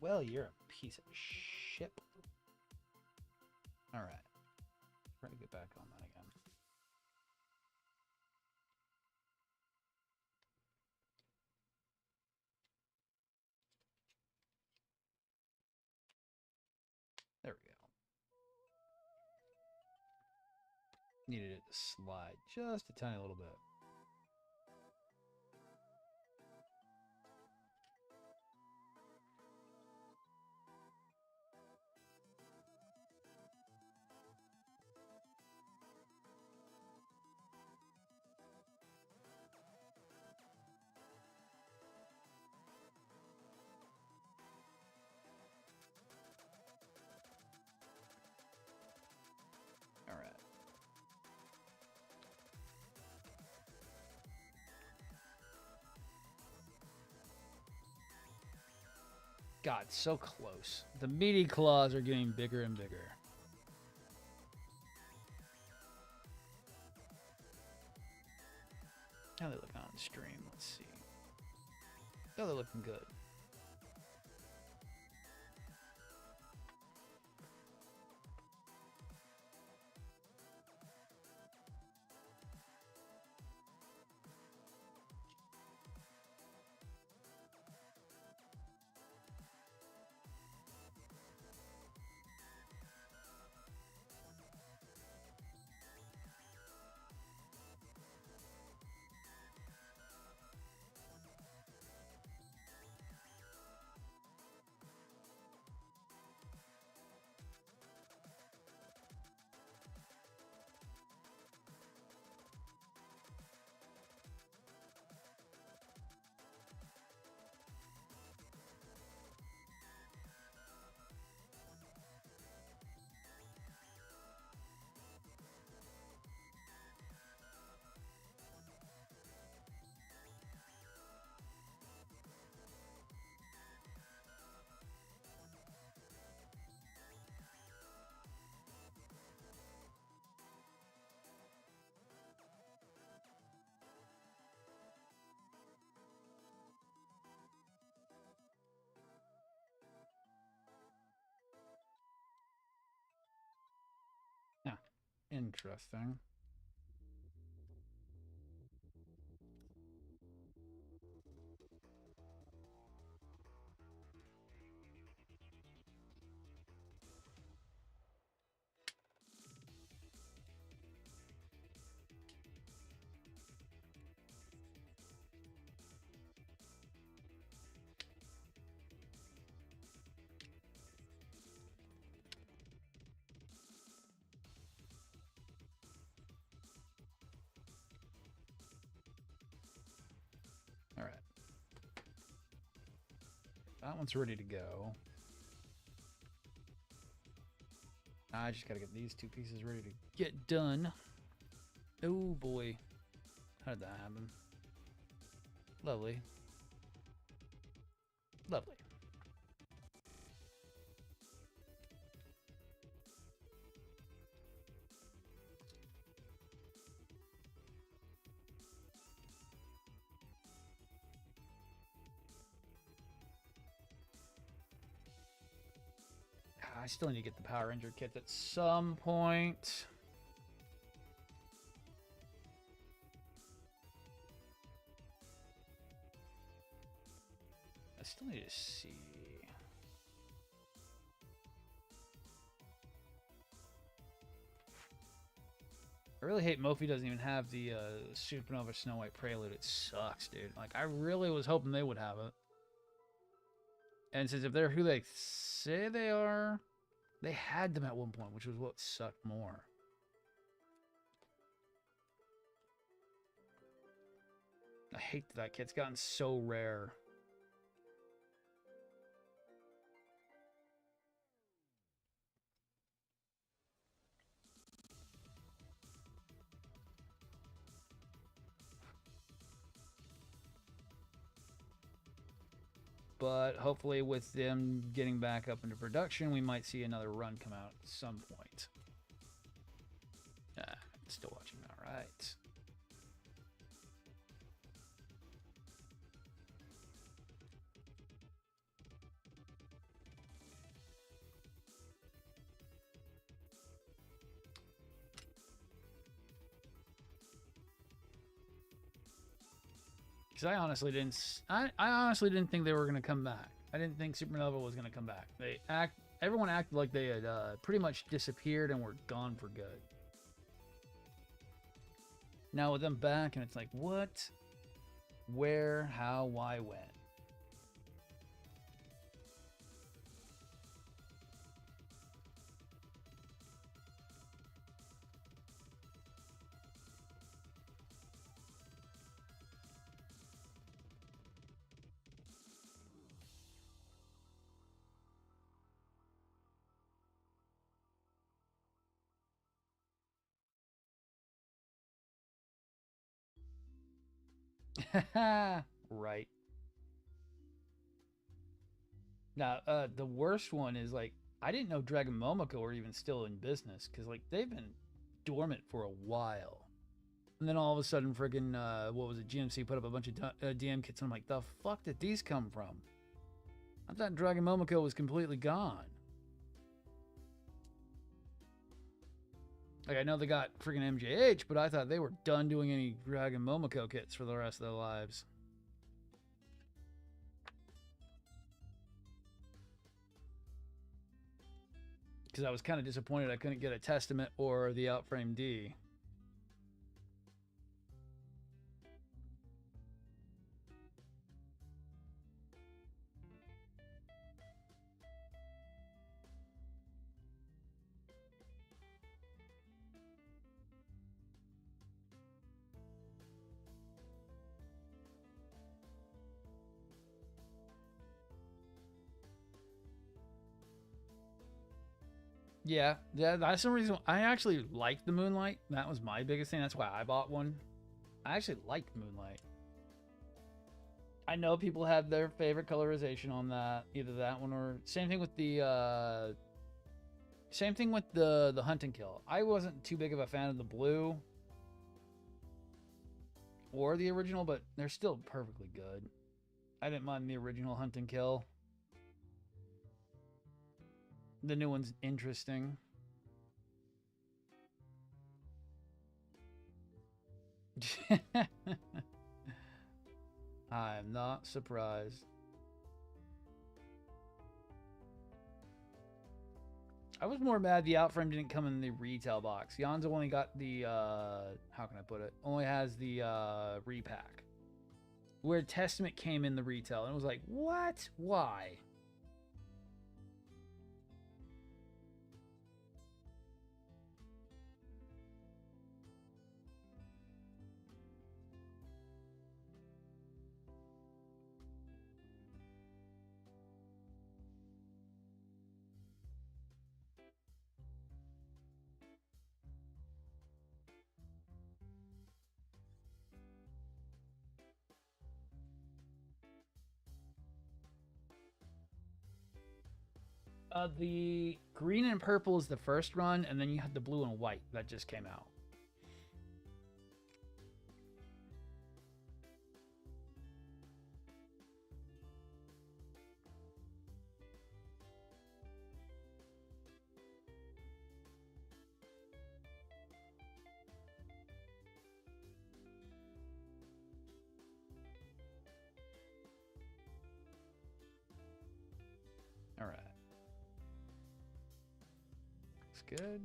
Well, you're a piece of shit. Alright. Try to get back on that again. There we go. Needed it to slide just a tiny little bit. All right. God, so close. The meaty claws are getting bigger and bigger. How they look on stream? Let's see. Oh, they're looking good. Yeah, interesting. All right. That one's ready to go. I just gotta get these two pieces ready to get done. Oh boy. How did that happen? Lovely. Lovely. I still need to get the Power Ranger kits at some point. I still need to see. I really hate Mophie doesn't even have the Supernova Snow White Prelude. It sucks, dude. Like, I really was hoping they would have it. And since if they're who they say they are, they had them at one point, which was what sucked more. I hate that kit's gotten so rare. But hopefully with them getting back up into production, we might see another run come out at some point. Still watching, all right. Because I honestly didn't. I honestly didn't think they were gonna come back. I didn't think Supernova was gonna come back. Everyone acted like they had pretty much disappeared and were gone for good. Now with them back, and it's like, what? Where? How? Why? When? Right. Now, the worst one is like I didn't know Dragon Momoko were even still in business because like they've been dormant for a while, and then all of a sudden, friggin' what was it? GMC put up a bunch of DM kits, and I'm like, the fuck did these come from? I thought Dragon Momoko was completely gone. Like I know they got friggin' MJH, but I thought they were done doing any Dragon Momoko kits for the rest of their lives. Because I was kind of disappointed I couldn't get a Testament or the Outframe D. Yeah, that's the reason I actually liked the Moonlight. That was my biggest thing. That's why I bought one. I actually liked Moonlight. I know people have their favorite colorization on that, either that one or same thing with the Hunt and Kill. I wasn't too big of a fan of the blue or the original, but they're still perfectly good. I didn't mind the original Hunt and Kill. The new one's interesting. I'm not surprised. I was more mad the Outframe didn't come in the retail box. Yonzo only got the, how can I put it? Only has the repack. Where Testament came in the retail. And it was like, what? Why? The green and purple is the first run, and then you had the blue and white that just came out. All right. Looks good.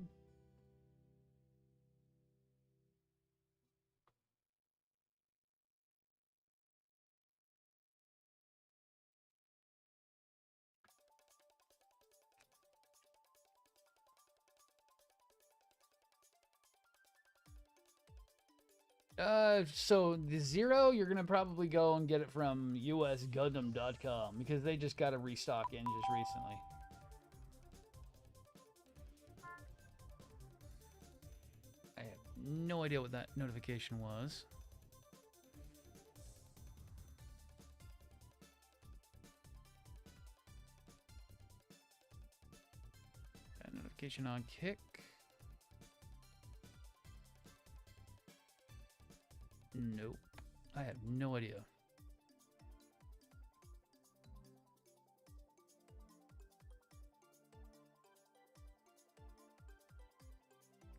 So the Zero, you're gonna probably go and get it from usgundam.com because they just got a restock in just recently. I have no idea what that notification was. Got a notification on Kick. Nope. I have no idea.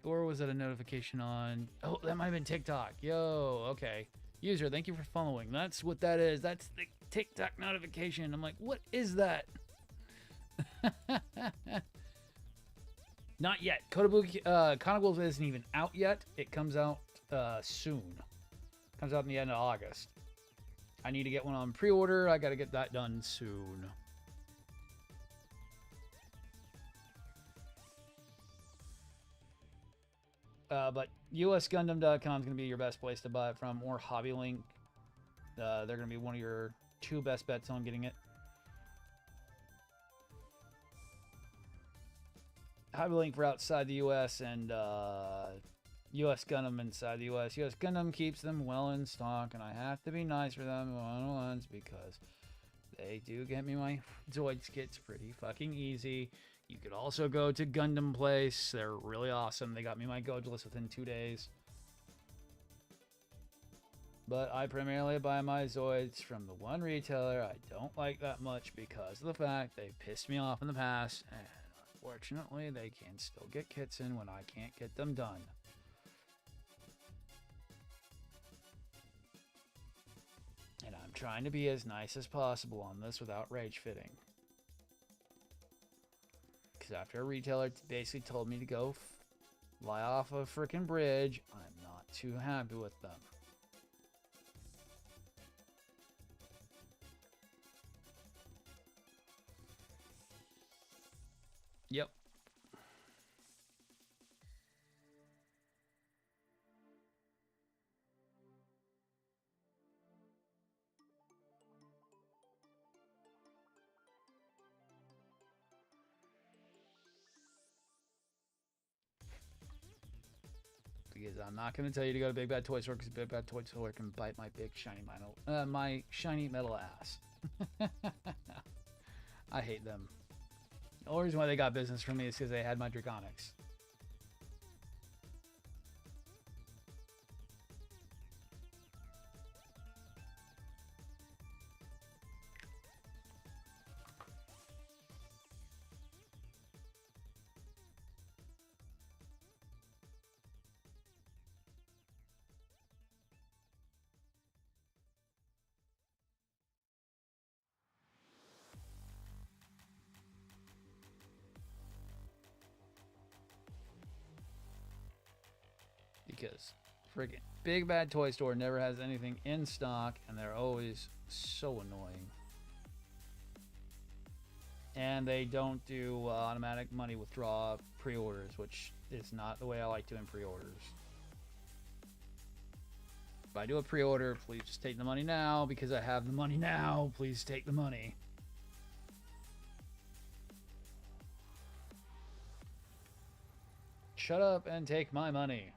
Or was it a notification on... Oh, that might have been TikTok. Yo, okay. User, thank you for following. That's what that is. That's the TikTok notification. I'm like, what is that? Not yet. Kotobuki Chronicles isn't even out yet. It comes out soon. Comes out in the end of August. I need to get one on pre-order. I got to get that done soon. But usgundam.com is going to be your best place to buy it from, or HobbyLink. They're going to be one of your 2 best bets on getting it. HobbyLink for outside the US, and US Gundam inside the US. US Gundam keeps them well in stock, and I have to be nice for them one-on-ones because they do get me my zoids kits pretty fucking easy. You could also go to Gundam Place. They're really awesome. They got me my Godless within 2 days. But I primarily buy my zoids from the one retailer I don't like that much because of the fact they pissed me off in the past, and unfortunately they can still get kits in when I can't get them done. And I'm trying to be as nice as possible on this without rage fitting. Because after a retailer basically told me to go fly off a freaking bridge, I'm not too happy with them. Yep. Because I'm not going to tell you to go to Big Bad Toy Store, because Big Bad Toy Store can bite my big shiny metal, my shiny metal ass. I hate them. The only reason why they got business from me is because they had my Draconics. Because friggin' Big Bad Toy Store never has anything in stock, and they're always so annoying. And they don't do automatic money withdrawal pre-orders, which is not the way I like doing pre-orders. If I do a pre-order, please just take the money now, because I have the money now. Please take the money. Shut up and take my money.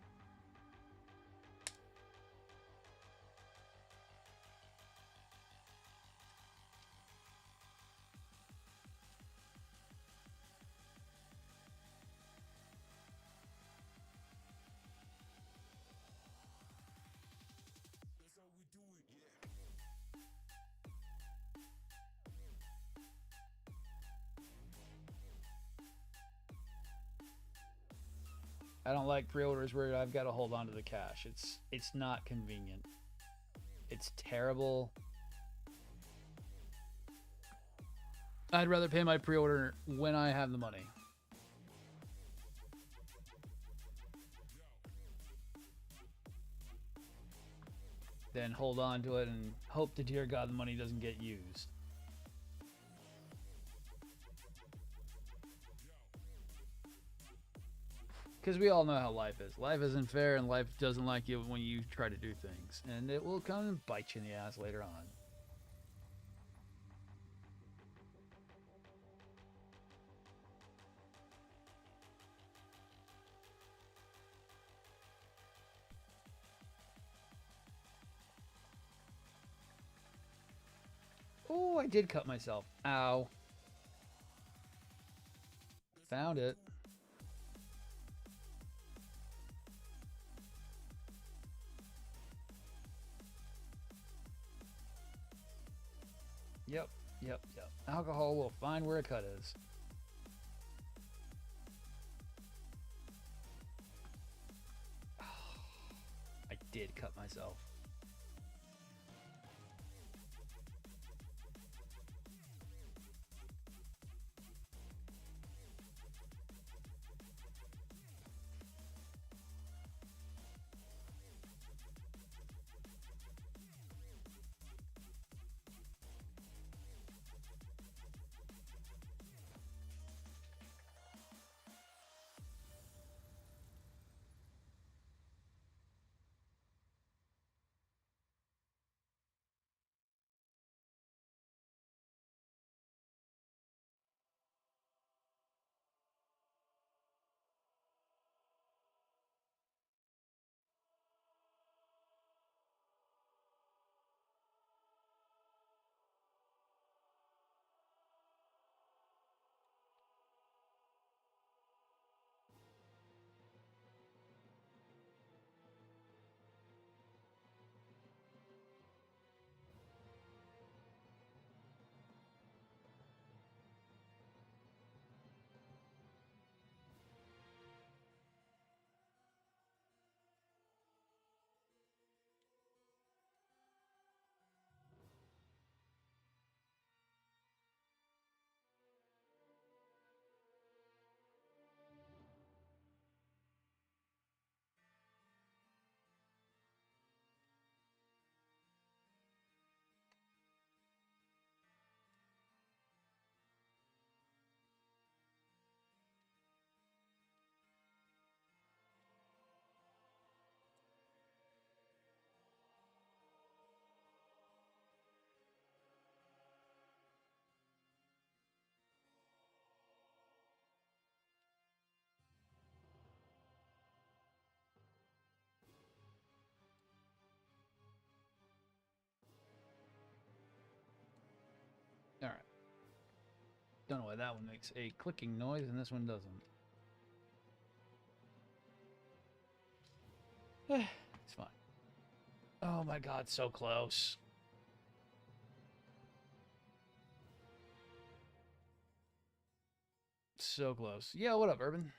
I don't like pre-orders where I've got to hold on to the cash. It's not convenient. It's terrible. I'd rather pay my pre-order when I have the money. Than hold on to it and hope to dear God the money doesn't get used. Because we all know how life is. Life isn't fair, and life doesn't like you when you try to do things. And it will come and bite you in the ass later on. Oh, I did cut myself. Ow. Found it. Yep. Alcohol will find where a cut is. I did cut myself. Don't know why that one makes a clicking noise and this one doesn't. It's fine. Oh my god, so close. So close. Yeah, what up, Urban?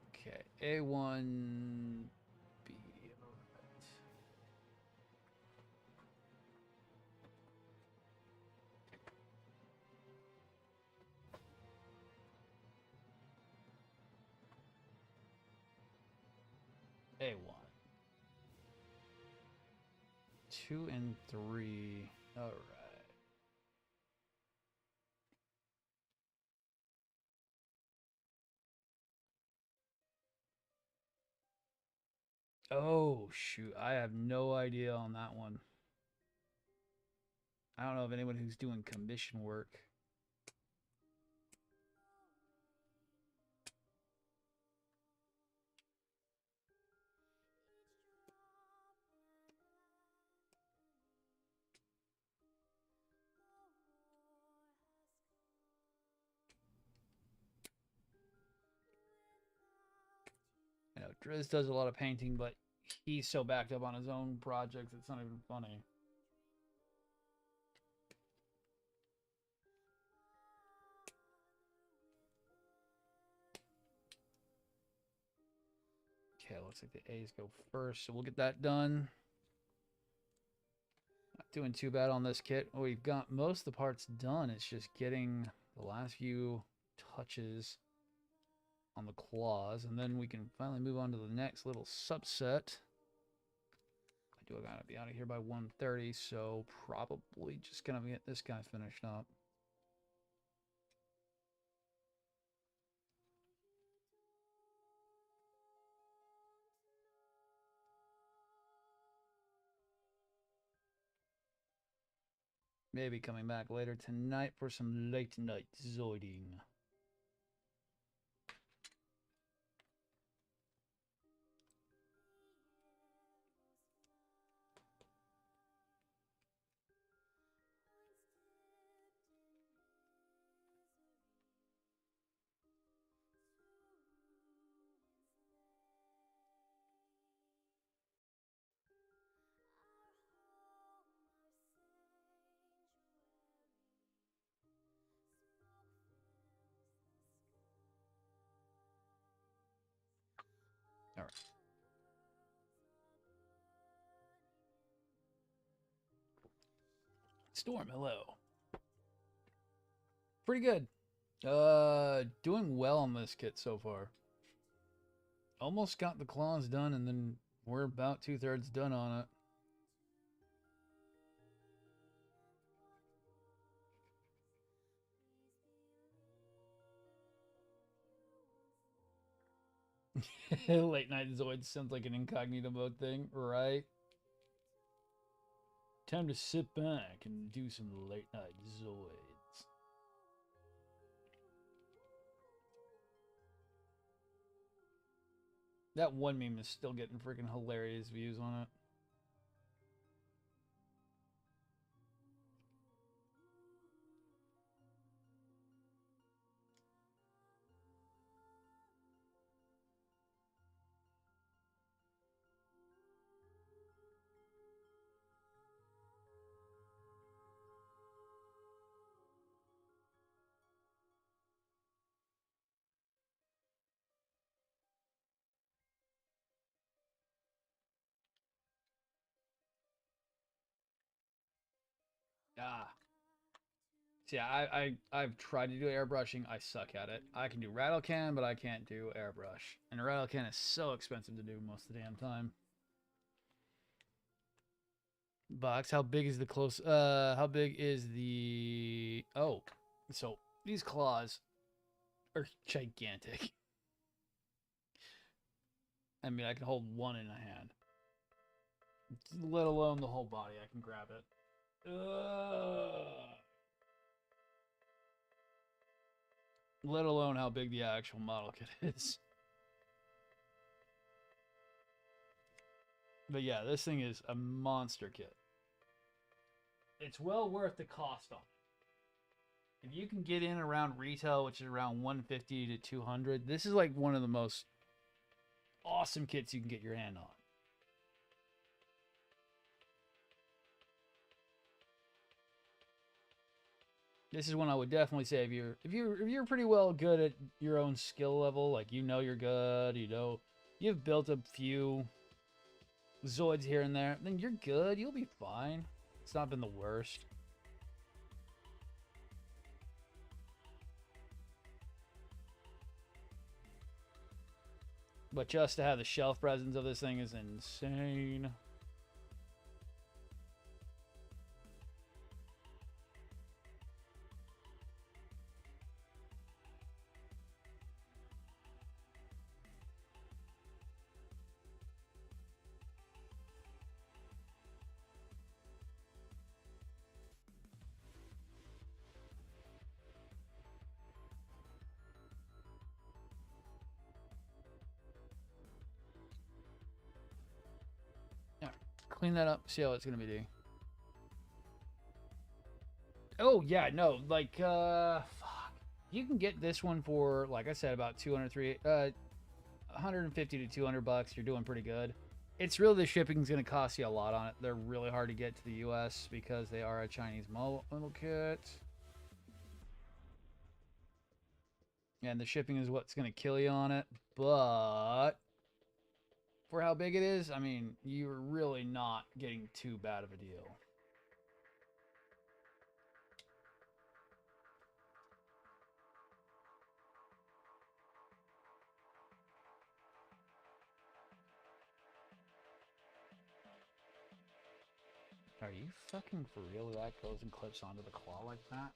Okay, A1, B. A1. 2 and 3. All right. Oh, shoot. I have no idea on that one. I don't know of anyone who's doing commission work. You know, Driz does a lot of painting, but he's so backed up on his own projects, it's not even funny. Okay, looks like the A's go first, so we'll get that done. Not doing too bad on this kit. We've got most of the parts done. It's just getting the last few touches on the claws, and then we can finally move on to the next little subset. I do gotta be out of here by 1:30, so probably just gonna get this guy finished up. Maybe coming back later tonight for some late night zoiding. All right. Storm, hello. Pretty good. Doing well on this kit so far. Almost got the claws done, and then we're about 2/3 done on it. Late night zoids sounds like an incognito mode thing, right? Time to sit back and do some late night zoids. That one meme is still getting freaking hilarious views on it. Ah. See, I've tried to do airbrushing. I suck at it. I can do rattle can, but I can't do airbrush. And a rattle can is so expensive to do most of the damn time. Box, how big is the close? How big is the? Oh, so these claws are gigantic. I mean, I can hold one in a hand, let alone the whole body. I can grab it. Let alone how big the actual model kit is. But yeah, this thing is a monster kit. it's well worth the cost on it. If you can get in around retail, which is around 150 to 200, this is like one of the most awesome kits you can get your hand on. This is one I would definitely say if you're pretty well good at your own skill level, like you know you're good, you know you've built a few zoids here and there, then you're good. You'll be fine. It's not been the worst. But just to have the shelf presence of this thing is insane. Clean that up, see how it's gonna be doing. Oh yeah, no, like fuck. You can get this one for, like I said, about 150 to 200 bucks. You're doing pretty good. It's really the shipping's gonna cost you a lot on it. They're really hard to get to the US because they are a Chinese mobile kit. And the shipping is what's gonna kill you on it. But for how big it is, I mean, you're really not getting too bad of a deal. Are you fucking for real? That goes and clips onto the claw like that?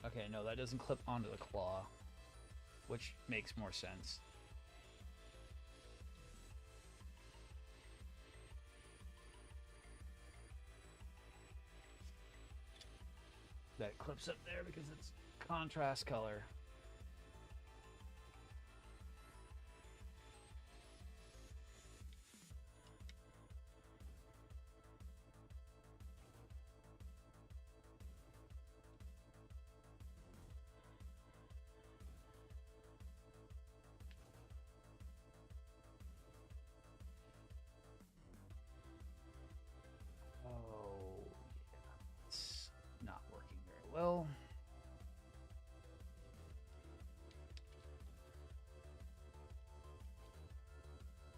Okay, no, that doesn't clip onto the claw, which makes more sense. That clips up there because it's contrast color. Well,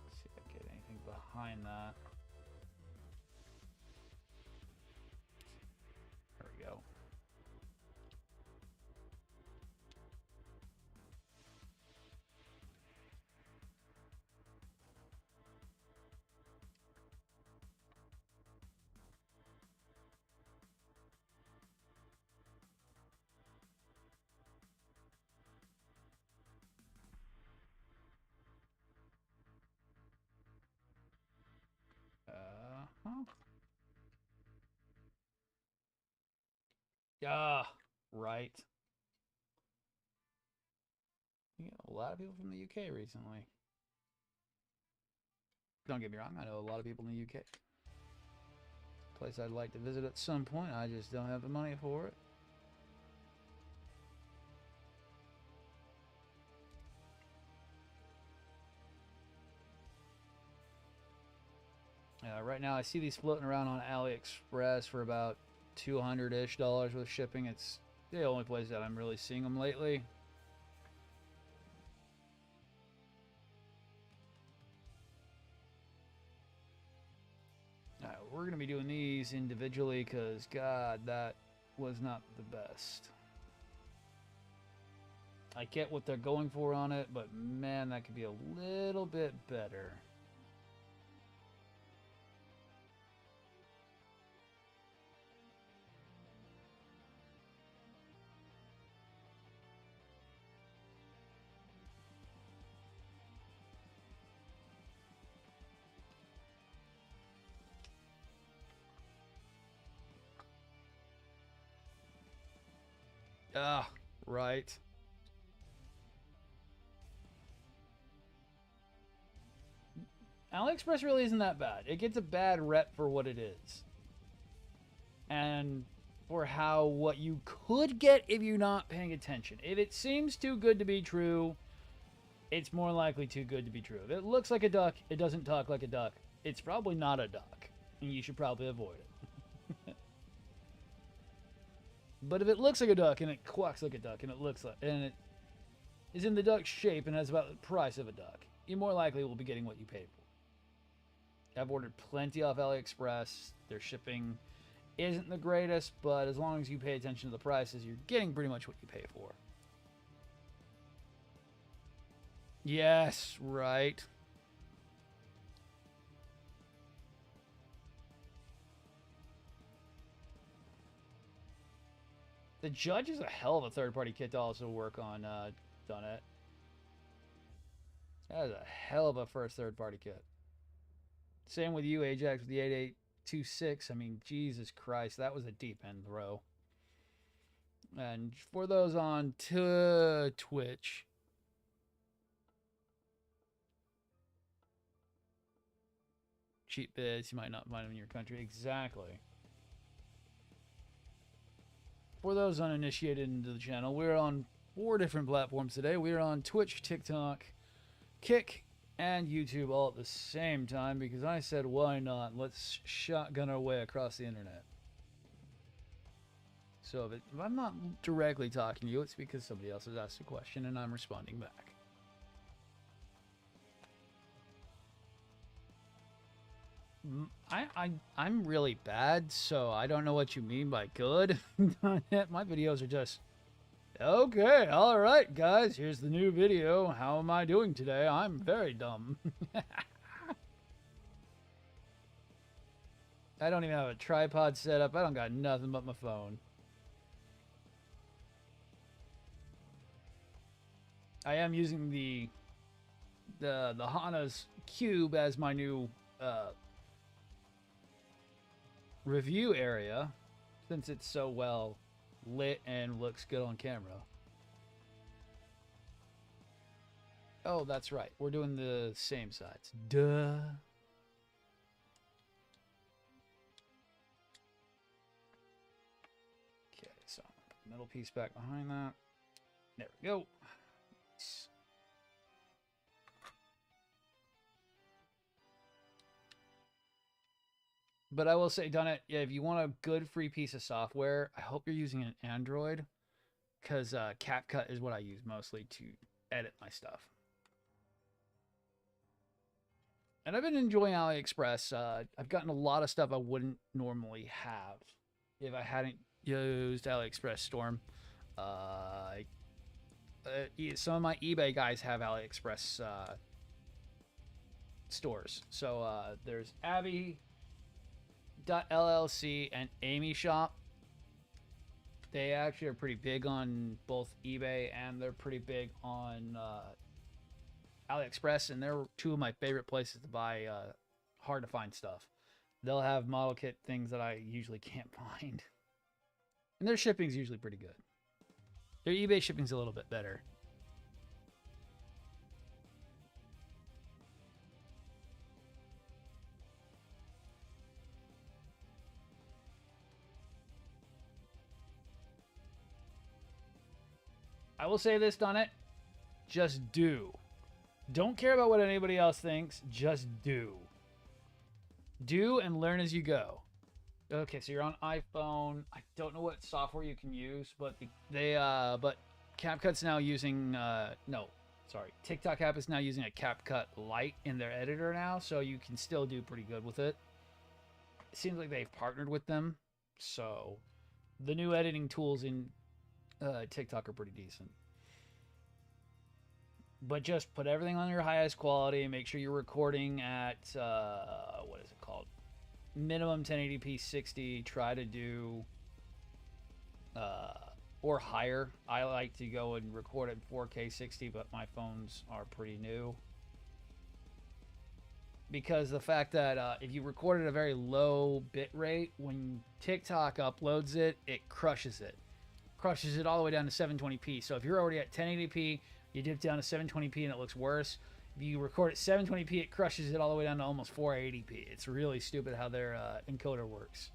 let's see if I get anything behind that. There we go. Yeah, right. You get a lot of people from the UK recently. Don't get me wrong, I know a lot of people in the UK. Place I'd like to visit at some point, I just don't have the money for it. Right now I see these floating around on AliExpress for about $200-ish with shipping. It's the only place that I'm really seeing them lately. We're going to be doing these individually because, God, that was not the best. I get what they're going for on it, but man, that could be a little bit better. Right. AliExpress really isn't that bad. It gets a bad rep for what it is. And for what you could get if you're not paying attention. If it seems too good to be true, it's more likely too good to be true. If it looks like a duck, it doesn't talk like a duck, it's probably not a duck. And you should probably avoid it. But if it looks like a duck and it quacks like a duck and it is in the duck shape and has about the price of a duck, you more likely will be getting what you paid for. I've ordered plenty off AliExpress. Their shipping isn't the greatest, but as long as you pay attention to the prices, you're getting pretty much what you pay for. Yes, right. The Judge is a hell of a third-party kit to also work on, done it. That is a hell of a first third-party kit. Same with you, Ajax, with the 8826. I mean, Jesus Christ, that was a deep end throw. And for those on Twitch, cheap bids, you might not find them in your country. Exactly. For those uninitiated into the channel, we're on 4 different platforms today. We're on Twitch, TikTok, Kick, and YouTube all at the same time because I said, why not? Let's shotgun our way across the internet. So if I'm not directly talking to you, it's because somebody else has asked a question and I'm responding back. I'm really bad, so I don't know what you mean by good. My videos are just, okay, all right, guys, here's the new video. How am I doing today? I'm very dumb. I don't even have a tripod set up. I don't got nothing but my phone. I am using the Hana's Cube as my new review area since it's so well lit and looks good on camera. Oh, that's right. We're doing the same sides. Duh. Okay, so put the middle piece back behind that. There we go. Nice. But I will say, Donut, yeah, if you want a good free piece of software, I hope you're using an Android, because CapCut is what I use mostly to edit my stuff. And I've been enjoying AliExpress. I've gotten a lot of stuff I wouldn't normally have if I hadn't used AliExpress Storm. Some of my eBay guys have AliExpress stores. So there's Abby LLC and Amy Shop. They actually are pretty big on both eBay and they're pretty big on AliExpress, and they're 2 of my favorite places to buy hard to find stuff. They'll have model kit things that I usually can't find, and their shipping's usually pretty good. Their eBay shipping's a little bit better. I will say this, Donut. Just do. Don't care about what anybody else thinks. Just do. Do and learn as you go. Okay, so you're on iPhone. I don't know what software you can use, but but CapCut's now using TikTok app is now using a CapCut Lite in their editor now, so you can still do pretty good with it. It seems like they've partnered with them, so the new editing tools in TikTok are pretty decent. But just put everything on your highest quality. Make sure you're recording at what is it called? Minimum 1080p 60. Try to do or higher. I like to go and record at 4K 60, but my phones are pretty new. Because the fact that if you record at a very low bit rate, when TikTok uploads it, it crushes it. crushes it all the way down to 720p. So if you're already at 1080p, you dip down to 720p and it looks worse. If you record at 720p, it crushes it all the way down to almost 480p. It's really stupid how their encoder works.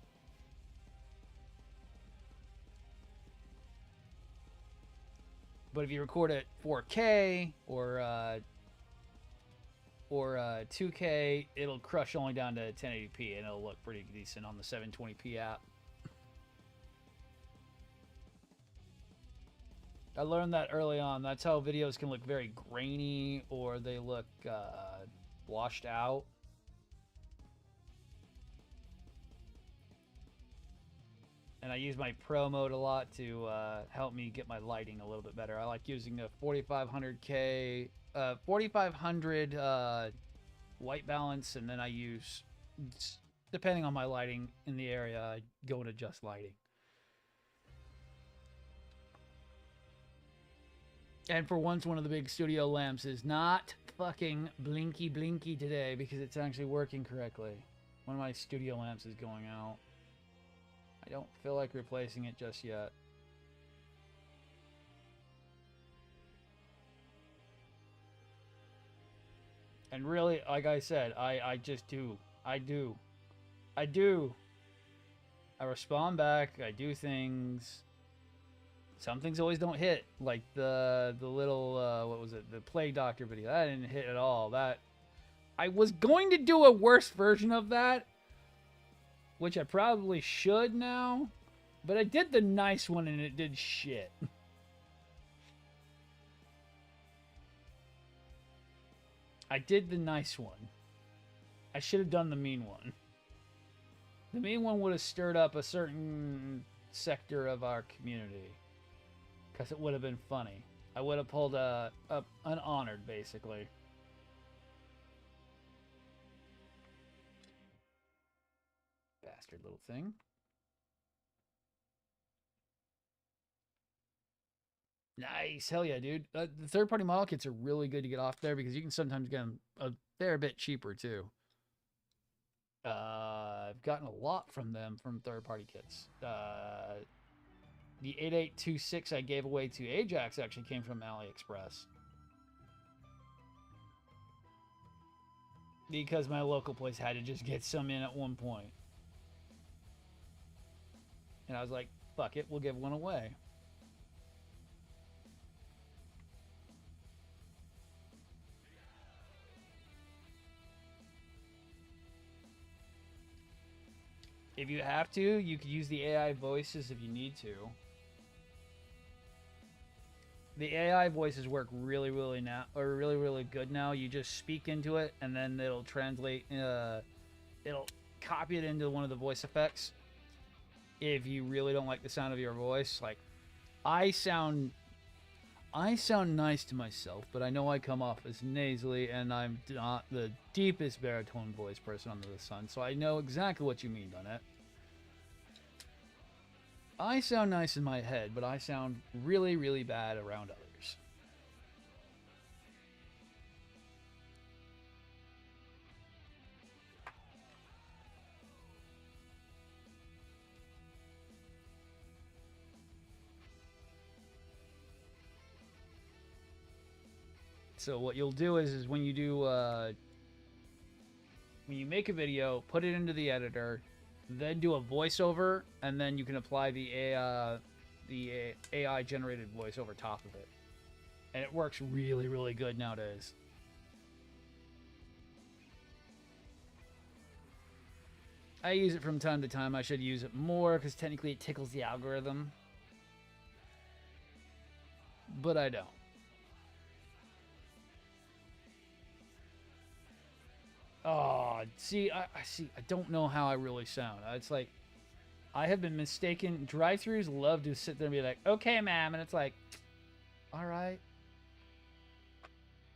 But if you record at 4K or 2K, it'll crush only down to 1080p and it'll look pretty decent on the 720p app. I learned that early on. That's how videos can look very grainy or they look washed out. And I use my Pro mode a lot to help me get my lighting a little bit better. I like using the 4500K, 4500 white balance, and then I use, depending on my lighting in the area, I go and adjust lighting. And for once, one of the big studio lamps is not fucking blinky today because it's actually working correctly. One of my studio lamps is going out. I don't feel like replacing it just yet. And really, like I said, I just do. I respond back. I do things. Some things always don't hit, like the little what was it, the Plague Doctor video. That didn't hit at all. That I was going to do a worse version of that, which I probably should now, but I did the nice one and it did shit. I did the nice one. I should have done the mean one. The mean one would have stirred up a certain sector of our community. Because it would have been funny. I would have pulled unhonored, basically. Bastard little thing. Nice. Hell yeah, dude. The third-party model kits are really good to get off there because you can sometimes get them a fair bit cheaper, too. I've gotten a lot from them from third-party kits. The 8826 I gave away to Ajax actually came from AliExpress. Because my local place had to just get some in at one point. And I was like, fuck it, we'll give one away. If you have to, you could use the AI voices if you need to. The AI voices work really good now. You just speak into it, and then it'll translate. It'll copy it into one of the voice effects. If you really don't like the sound of your voice, like I sound nice to myself, but I know I come off as nasally, and I'm not the deepest baritone voice person under the sun. So I know exactly what you mean on it. I sound nice in my head, but I sound really bad around others. So what you'll do is when you do, when you make a video, put it into the editor, then do a voiceover, and then you can apply the AI generated voice over top of it. And it works really good nowadays. I use it from time to time. I should use it more because technically it tickles the algorithm. But I don't. Oh, see, I don't know how I really sound. It's like, I have been mistaken. Drive-thrus love to sit there and be like, okay, ma'am. And it's like, all right.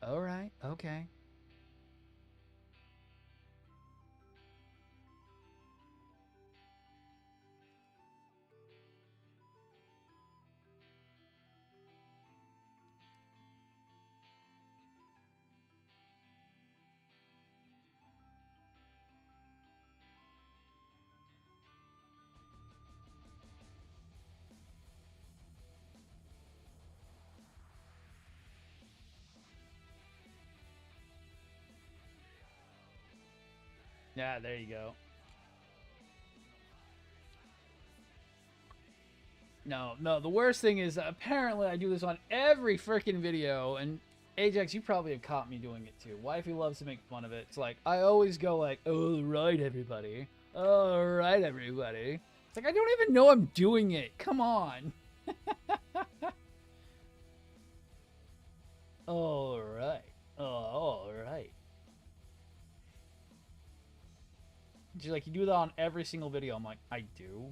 All right. Okay. Yeah, there you go. No, no, the worst thing is apparently I do this on every freaking video, and Ajax, you probably have caught me doing it too. Wifey loves to make fun of it. It's like, I always go like, all right, everybody. All right, everybody. It's like, I don't even know I'm doing it. Come on. All right. Oh, all right. She's like, you do that on every single video. I'm like, I do.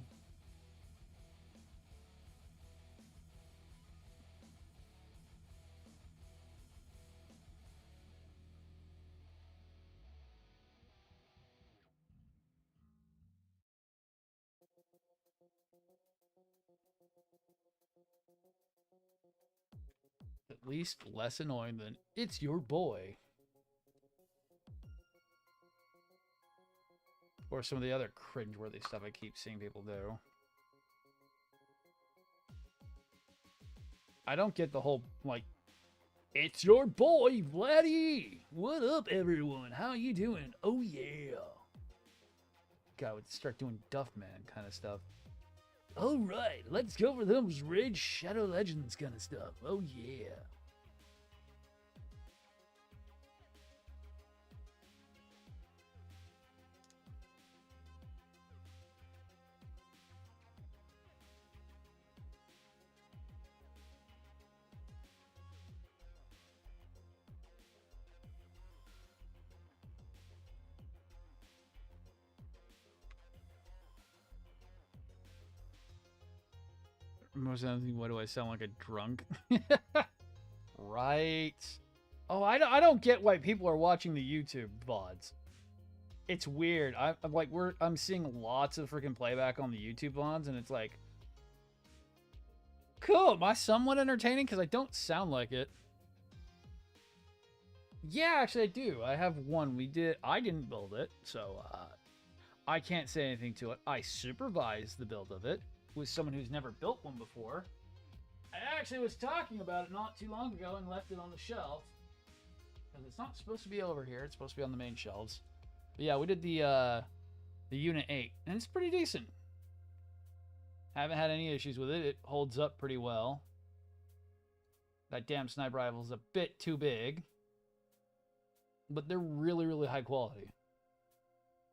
At least less annoying than, it's your boy. Or some of the other cringeworthy stuff I keep seeing people do. I don't get the whole, like, it's your boy, Vladdy! What up, everyone? How you doing? Oh, yeah. God, would start doing Duffman kind of stuff. All right, let's go for those Red Shadow Legends kind of stuff. Oh, yeah. Most of the time, what do I sound like, a drunk? Right. Oh, I don't get why people are watching the YouTube VODs. It's weird. I'm like, I'm seeing lots of freaking playback on the YouTube VODs, and it's like, cool. Am I somewhat entertaining? Because I don't sound like it. Yeah, actually, I do. I have one. I didn't build it, so I can't say anything to it. I supervised the build of it with someone who's never built one before. I actually was talking about it not too long ago and left it on the shelf. Because it's not supposed to be over here. It's supposed to be on the main shelves. But yeah, we did the Unit 8. And it's pretty decent. Haven't had any issues with it. It holds up pretty well. That damn sniper rifle is a bit too big. But they're really, really high quality.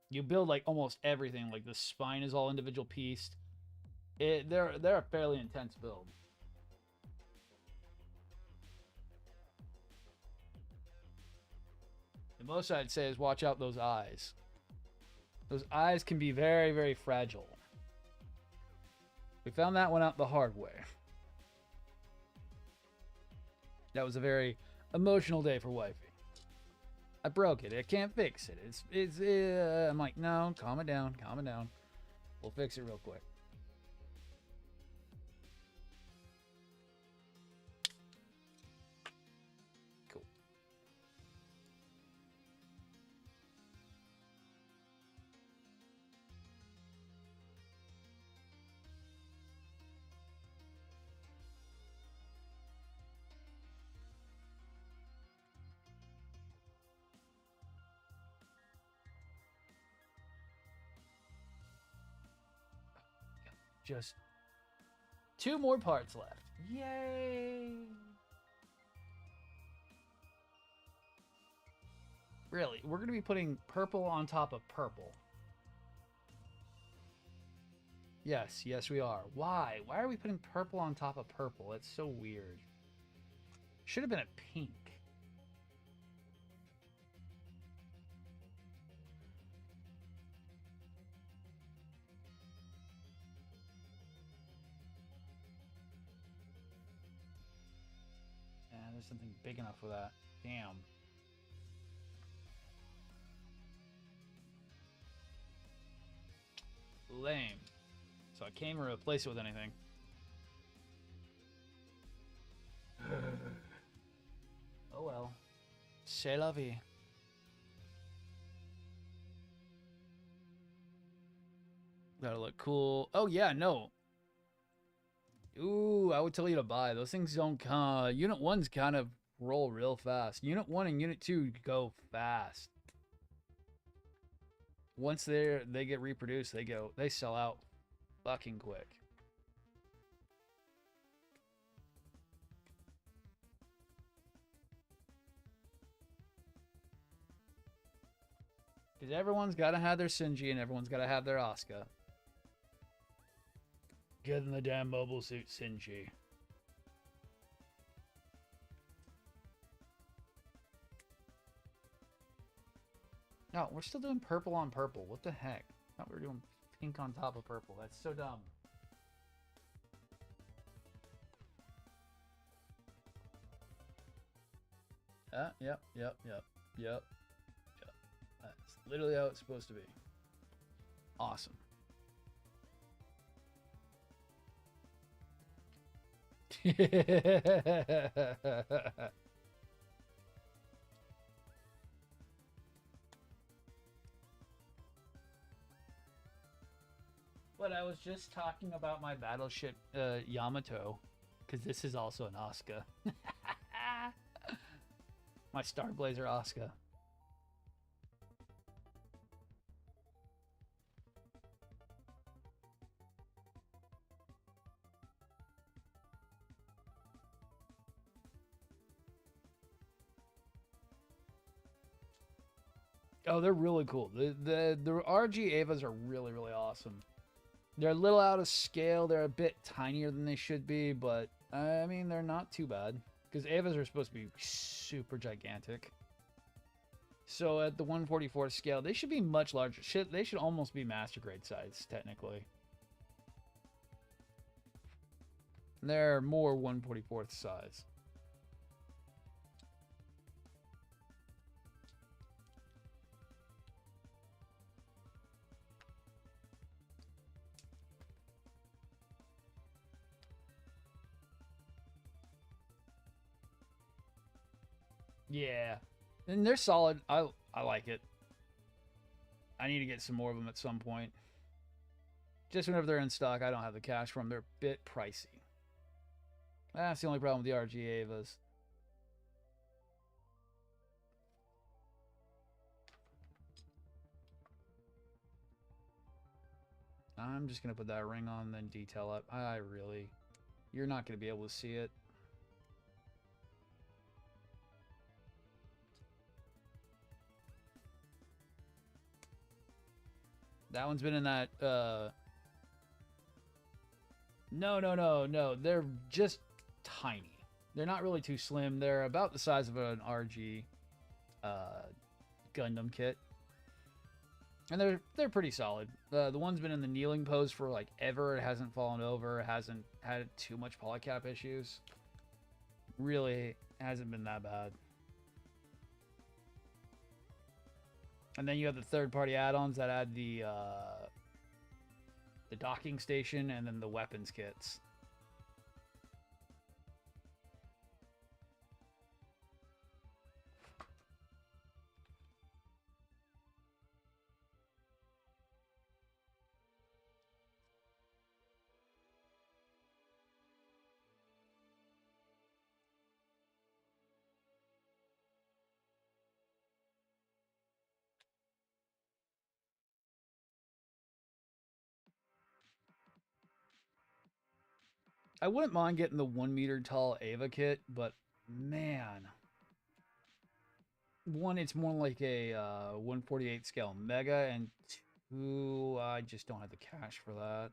You build like almost everything. Like the spine is all individual pieced. They're a fairly intense build. The most I'd say is watch out those eyes. Those eyes can be very, very fragile. We found that one out the hard way. That was a very emotional day for wifey. I broke it. I can't fix it. I'm like, no, calm it down. Calm it down. We'll fix it real quick. Cool. Just 2 more parts left. Yay! Really, we're going to be putting purple on top of purple. Yes, yes we are. Why? Why are we putting purple on top of purple? It's so weird. Should have been a pink. There's something big enough for that. Damn. Lame. So I can't even replace it with anything. Oh well. C'est la vie. That'll look cool. Oh yeah, no. Ooh, I would tell you to buy. Those things don't come. Unit 1's kind of roll real fast. Unit 1 and Unit 2 go fast. Once they get reproduced, they sell out fucking quick. Because everyone's got to have their Shinji and everyone's got to have their Asuka. Get in the damn mobile suit, Shinji. No, we're still doing purple on purple. What the heck? I thought we were doing pink on top of purple. That's so dumb. Yep. That's literally how it's supposed to be. Awesome. But I was just talking about my battleship Yamato, because this is also an Asuka. My Star Blazer Asuka. Oh, they're really cool. The RG Avas are really, really awesome. They're a little out of scale. They're a bit tinier than they should be, but I mean, they're not too bad. Because Avas are supposed to be super gigantic. So at the 1/44 scale, they should be much larger. They should almost be master grade size, technically. They're more 1/44 size. Yeah, and they're solid. I like it. I need to get some more of them at some point. Just whenever they're in stock, I don't have the cash for them. They're a bit pricey. That's the only problem with the RG Avas. I'm just going to put that ring on and then detail up. You're not going to be able to see it. That one's been in that, No. They're just tiny. They're not really too slim. They're about the size of an RG Gundam kit. And they're pretty solid. The one's been in the kneeling pose for like ever. It hasn't fallen over. It hasn't had too much polycap issues. Really hasn't been that bad. And then you have the third-party add-ons that add the docking station and then the weapons kits. I wouldn't mind getting the 1 meter tall Ava kit, but man, one, it's more like a 1/48 scale Mega, and two, I just don't have the cash for that.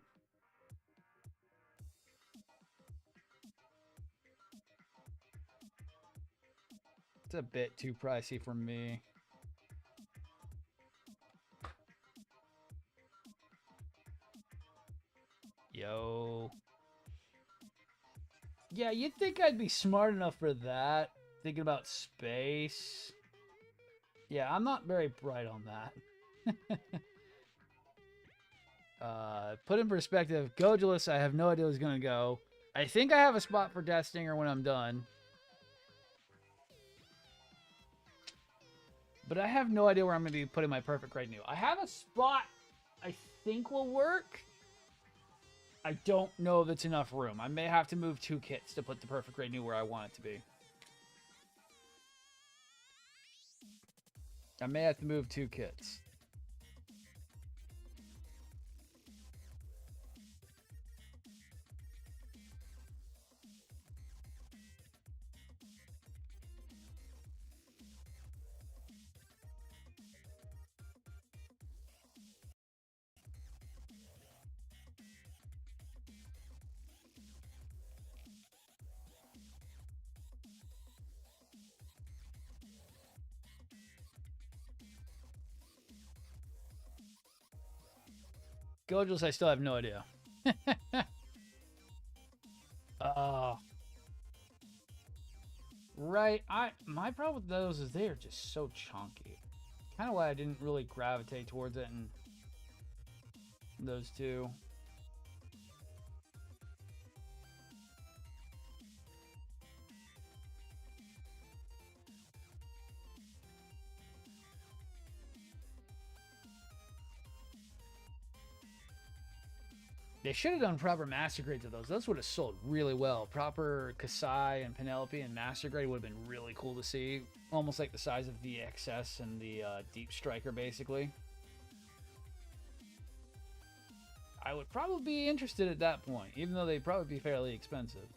It's a bit too pricey for me. Yo. Yeah, you'd think I'd be smart enough for that. Thinking about space. Yeah, I'm not very bright on that. Put in perspective, Gojulus, I have no idea who's going to go. I think I have a spot for Death Stinger when I'm done. But I have no idea where I'm going to be putting my perfect grade new. I have a spot I think will work. I don't know if it's enough room. I may have to move 2 kits to put the perfect grade new where I want it to be. I may have to move 2 kits. Gojals, I still have no idea. uh, right. My problem with those is they are just so chunky. Kind of why I didn't really gravitate towards it in those two. They should have done proper master grades of those. Those would have sold really well. Proper Kasai and Penelope and master grade would have been really cool to see. Almost like the size of the XS and the Deep Striker, basically. I would probably be interested at that point, even though they'd probably be fairly expensive.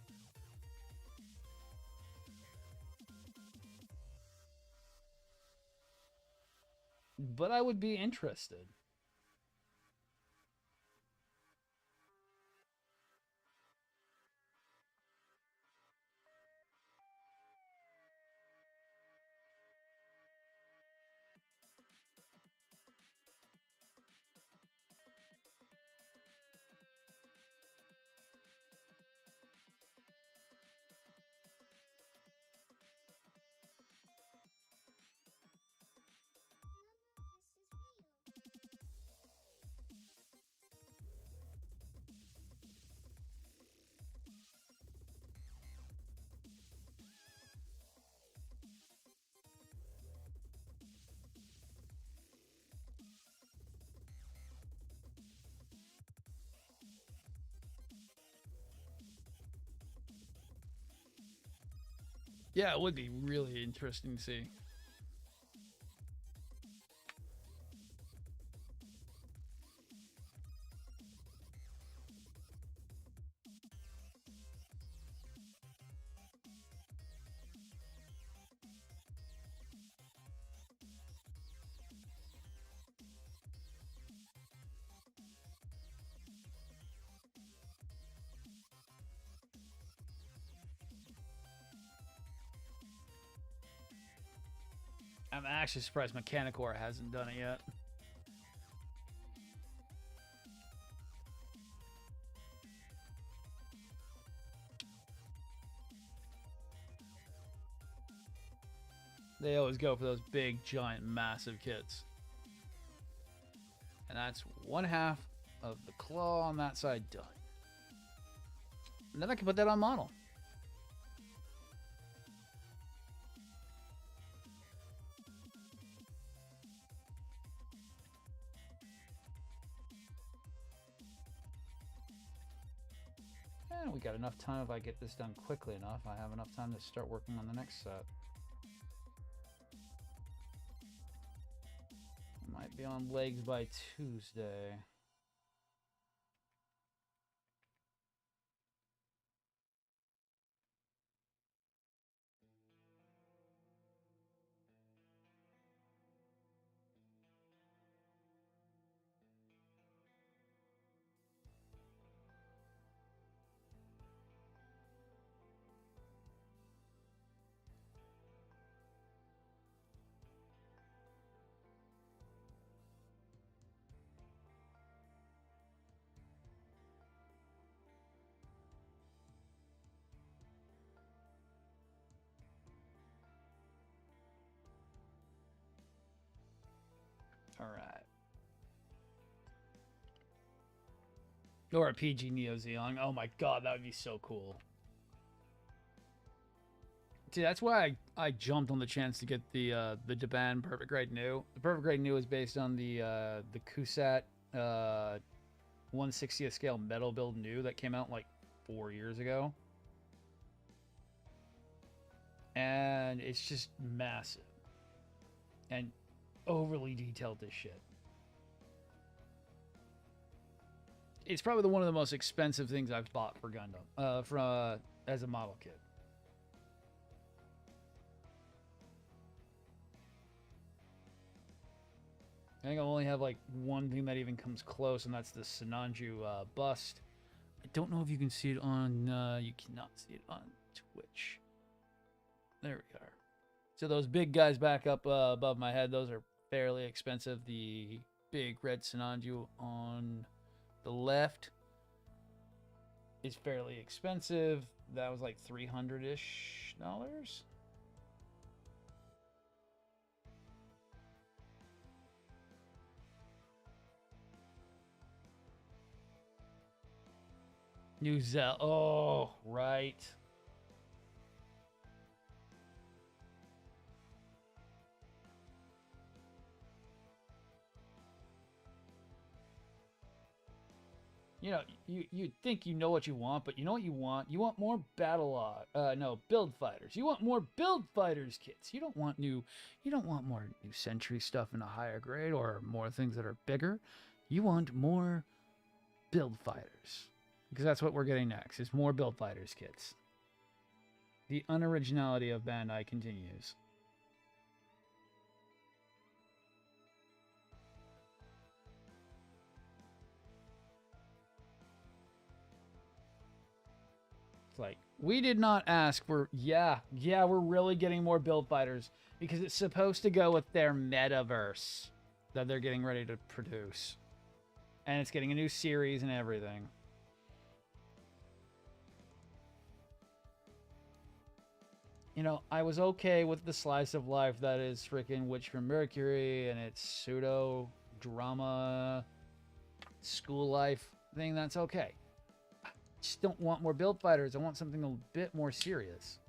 But I would be interested. Yeah, it would be really interesting to see. I'm actually surprised Mechanicore hasn't done it yet. They always go for those big, giant, massive kits. And that's one half of the claw on that side done. And then I can put that on model. And we got enough time. If I get this done quickly enough, I have enough time to start working on the next set. Might be on legs by Tuesday. All right. Or a PG Neo Xeon. Oh my god, that would be so cool. See, that's why I jumped on the chance to get the Deban Perfect Grade New. The Perfect Grade New is based on the Kusat 1/60th scale metal build new that came out like 4 years ago. And it's just massive. And overly detailed as shit. It's probably one of the most expensive things I've bought for Gundam, as a model kit. I think I only have like one thing that even comes close, and that's the Sinanju bust. I don't know if you can see it on. You cannot see it on Twitch. There we are. So those big guys back up above my head, those are fairly expensive. The big red Sinanju on The left is fairly expensive. That was like $300-ish. New Zell. Oh, right. You know, you think you know what you want, but you know what you want? You want more build fighters. You want more build fighters kits. You don't want more new Sentry stuff in a higher grade or more things that are bigger. You want more build fighters. Because that's what we're getting next, is more build fighters kits. The unoriginality of Bandai continues. Like, we did not ask for, yeah, we're really getting more build fighters because it's supposed to go with their metaverse that they're getting ready to produce. And it's getting a new series and everything. You know, I was okay with the slice of life that is freaking Witch from Mercury and its pseudo drama school life thing. That's okay. Just don't want more build fighters. I want something a bit more serious.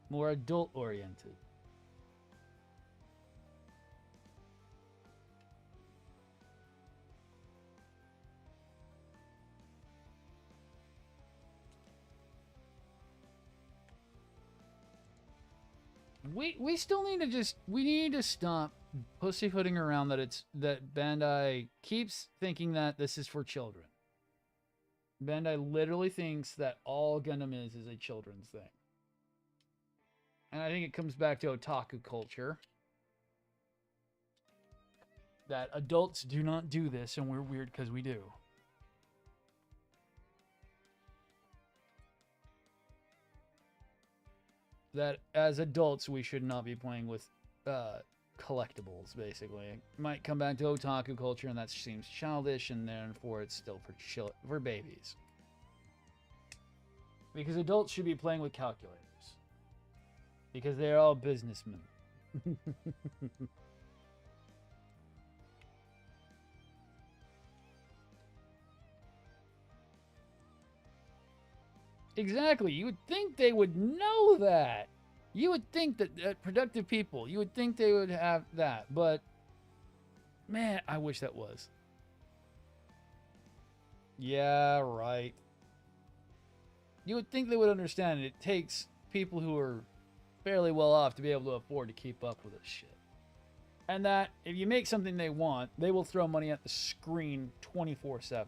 More adult oriented. We still need to we need to stop pussyfooting around that Bandai keeps thinking that this is for children. Bandai literally thinks that all Gundam is a children's thing. And I think it comes back to otaku culture. That adults do not do this and we're weird because we do. That as adults we should not be playing with collectibles, basically. It might come back to otaku culture and that seems childish, and therefore it's still for babies. Because adults should be playing with calculators. Because they're all businessmen. Exactly. You would think they would know that. You would think that productive people, you would think they would have that. But, man, I wish that was. Yeah, right. You would think they would understand it. It takes people who are fairly well off to be able to afford to keep up with this shit. And that if you make something they want, they will throw money at the screen 24/7.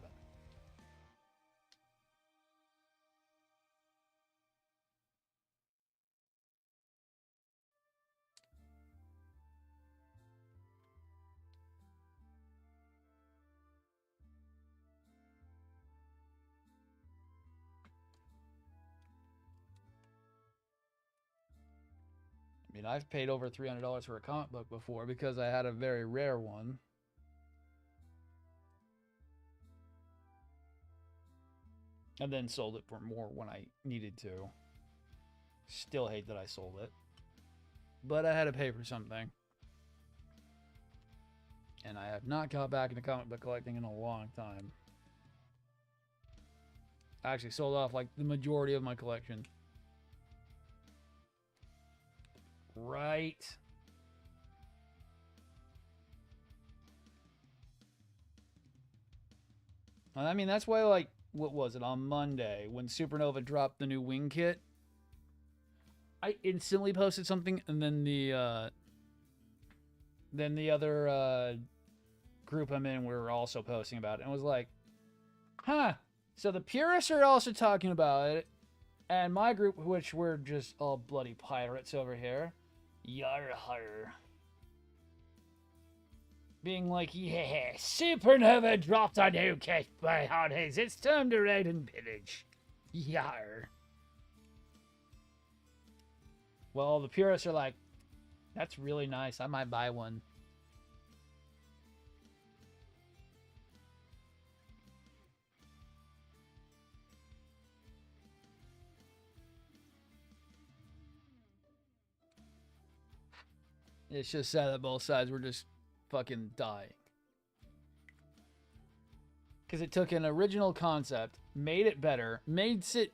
I mean, I've paid over $300 for a comic book before because I had a very rare one. And then sold it for more when I needed to. Still hate that I sold it. But I had to pay for something. And I have not got back into comic book collecting in a long time. I actually sold off like the majority of my collection. Right. I mean, that's why, like, what was it, on Monday, when Supernova dropped the new wing kit, I instantly posted something, and then the other group I'm in were also posting about it, and was like, huh, so the purists are also talking about it, and my group, which we're just all bloody pirates over here, yar har, being like, yeah, Supernova dropped a new kit by hotties. It's time to raid and pillage. Yar. Well, the purists are like, That's really nice. I might buy one. It's just sad that both sides were just fucking dying. Because it took an original concept, made it better, makes it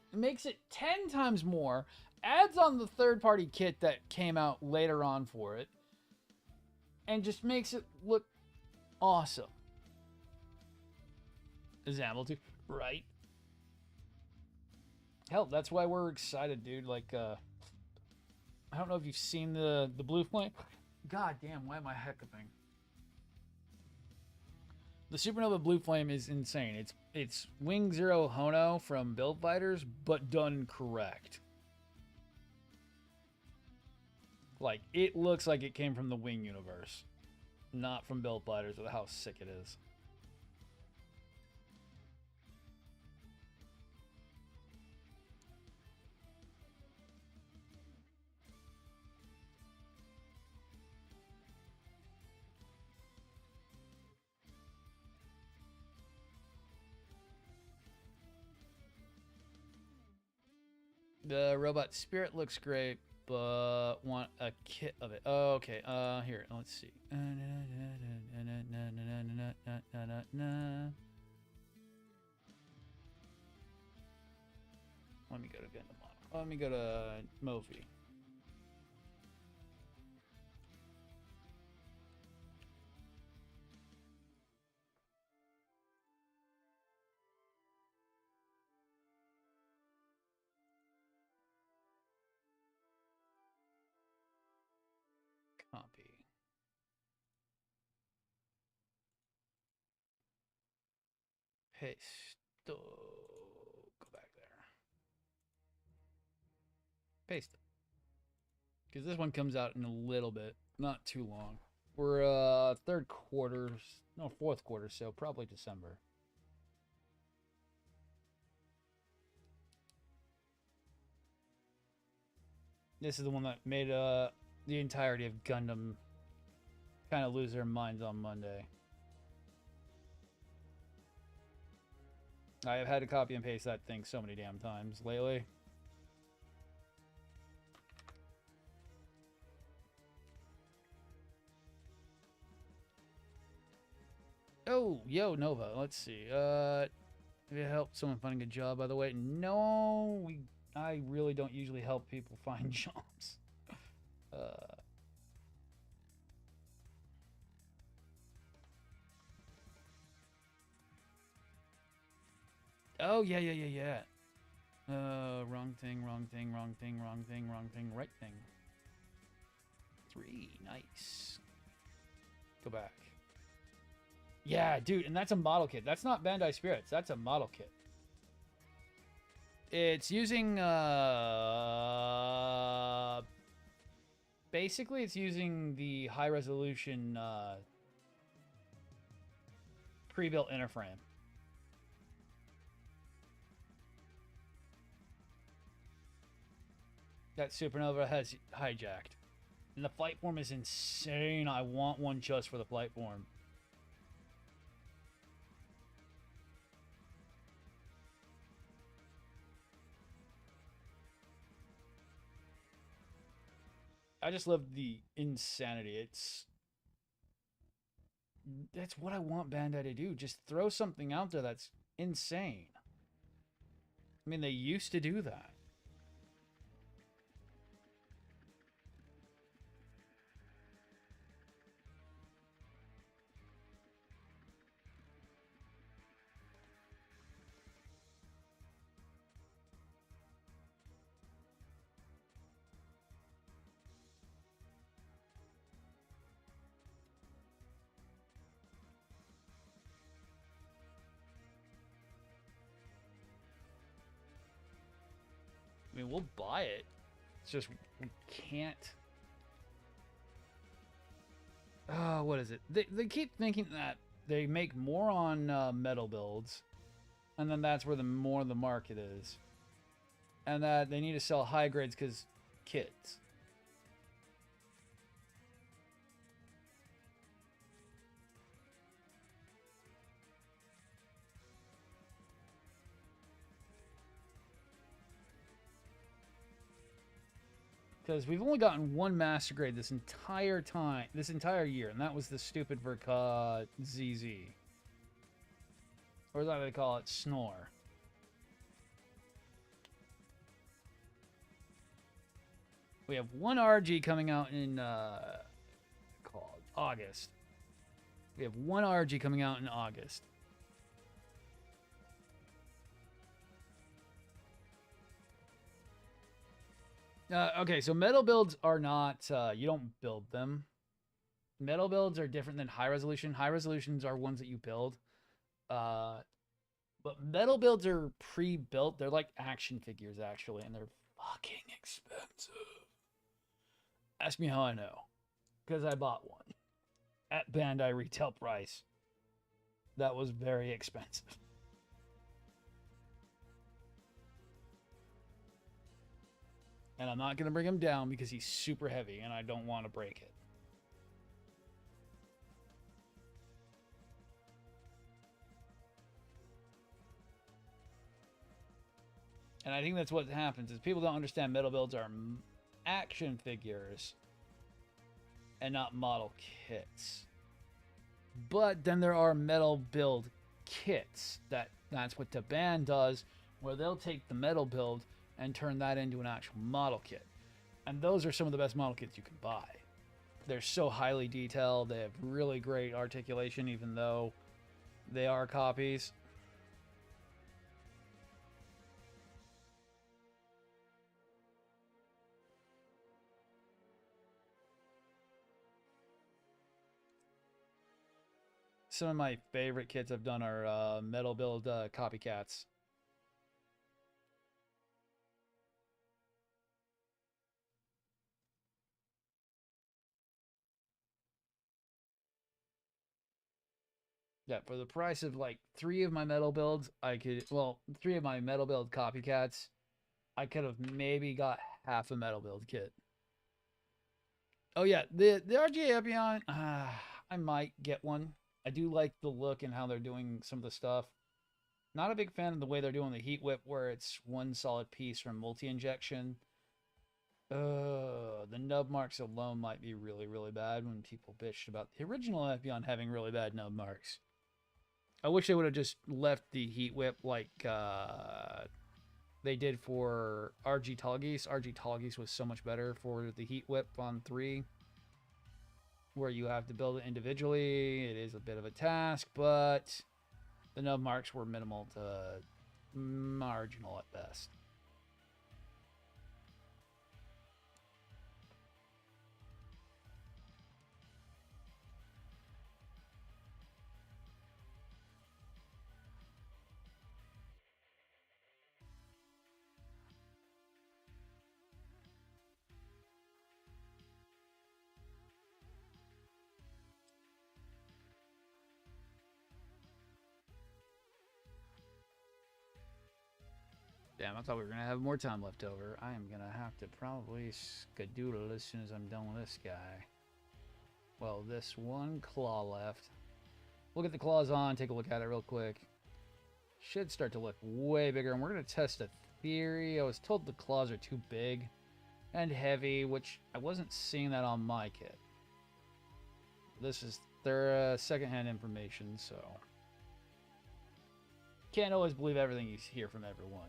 10 times more, adds on the third-party kit that came out later on for it, and just makes it look awesome. Example too, right? Hell, that's why we're excited, dude. Like, I don't know if you've seen the Blue Flame. God damn, why am I hiccuping? The Supernova Blue Flame is insane. It's Wing Zero Hono from Build Fighters, but done correct. Like, it looks like it came from the Wing universe, not from Build Fighters, with how sick it is. The robot spirit looks great, but want a kit of it. Oh, okay. Here, let's see. Let me go to Gundam model. Let me go to Mophie. Copy. Paste. Go back there. Paste it. Because this one comes out in a little bit. Not too long. We're fourth quarter, so probably December. This is the one that made the entirety of Gundam kind of lose their minds on Monday. I have had to copy and paste that thing so many damn times lately. Oh, yo, Nova. Let's see. Have you helped someone find a good job, by the way? No, I really don't usually help people find jobs. Oh, yeah. Wrong thing, right thing. 3, nice. Go back. Yeah, dude, and that's a model kit. That's not Bandai Spirits. That's a model kit. It's using, basically, it's using the high-resolution, pre-built interframe. That Supernova has hijacked. And the flight form is insane. I want one just for the flight form. I just love the insanity. That's what I want Bandai to do. Just throw something out there that's insane. I mean, they used to do that. I mean, we'll buy it. It's just we can't. What is it? They keep thinking that they make more on metal builds, and then that's where the more the market is, and that they need to sell high grades because kids. Because we've only gotten one master grade this entire time, this entire year, and that was the stupid Verka ZZ. Or as I would call it, Snore. We have one RG coming out in called August. We have one RG coming out in August. Okay, so metal builds are not, you don't build them. Metal builds are different than high resolution. High resolutions are ones that you build. But metal builds are pre-built. They're like action figures, actually, and they're fucking expensive. Ask me how I know. Because I bought one. At Bandai retail price. That was very expensive. And I'm not going to bring him down because he's super heavy and I don't want to break it. And I think that's what happens is people don't understand metal builds are action figures and not model kits. But then there are metal build kits. That's what the band does, where they'll take the metal build and turn that into an actual model kit. And those are some of the best model kits you can buy. They're so highly detailed. They have really great articulation, even though they are copies. Some of my favorite kits I've done are metal build copycats. Yeah, for the price of like 3 of my metal builds, I could, well, 3 of my metal build copycats, I could have maybe got half a metal build kit. Oh yeah, the RGA Epion, I might get one. I do like the look and how they're doing some of the stuff. Not a big fan of the way they're doing the heat whip, where it's one solid piece from multi-injection. The nub marks alone might be really, really bad when people bitched about the original Epion having really bad nub marks. I wish they would have just left the heat whip like they did for RG Tallgeese. RG Tallgeese was so much better for the heat whip on 3, where you have to build it individually. It is a bit of a task, but the nub marks were minimal to marginal at best. Damn, I thought we were going to have more time left over. I am going to have to probably skedoodle as soon as I'm done with this guy. Well, this one claw left. We'll get the claws on, take a look at it real quick. Should start to look way bigger, and we're going to test a theory. I was told the claws are too big and heavy, which I wasn't seeing that on my kit. This is their secondhand information, so can't always believe everything you hear from everyone.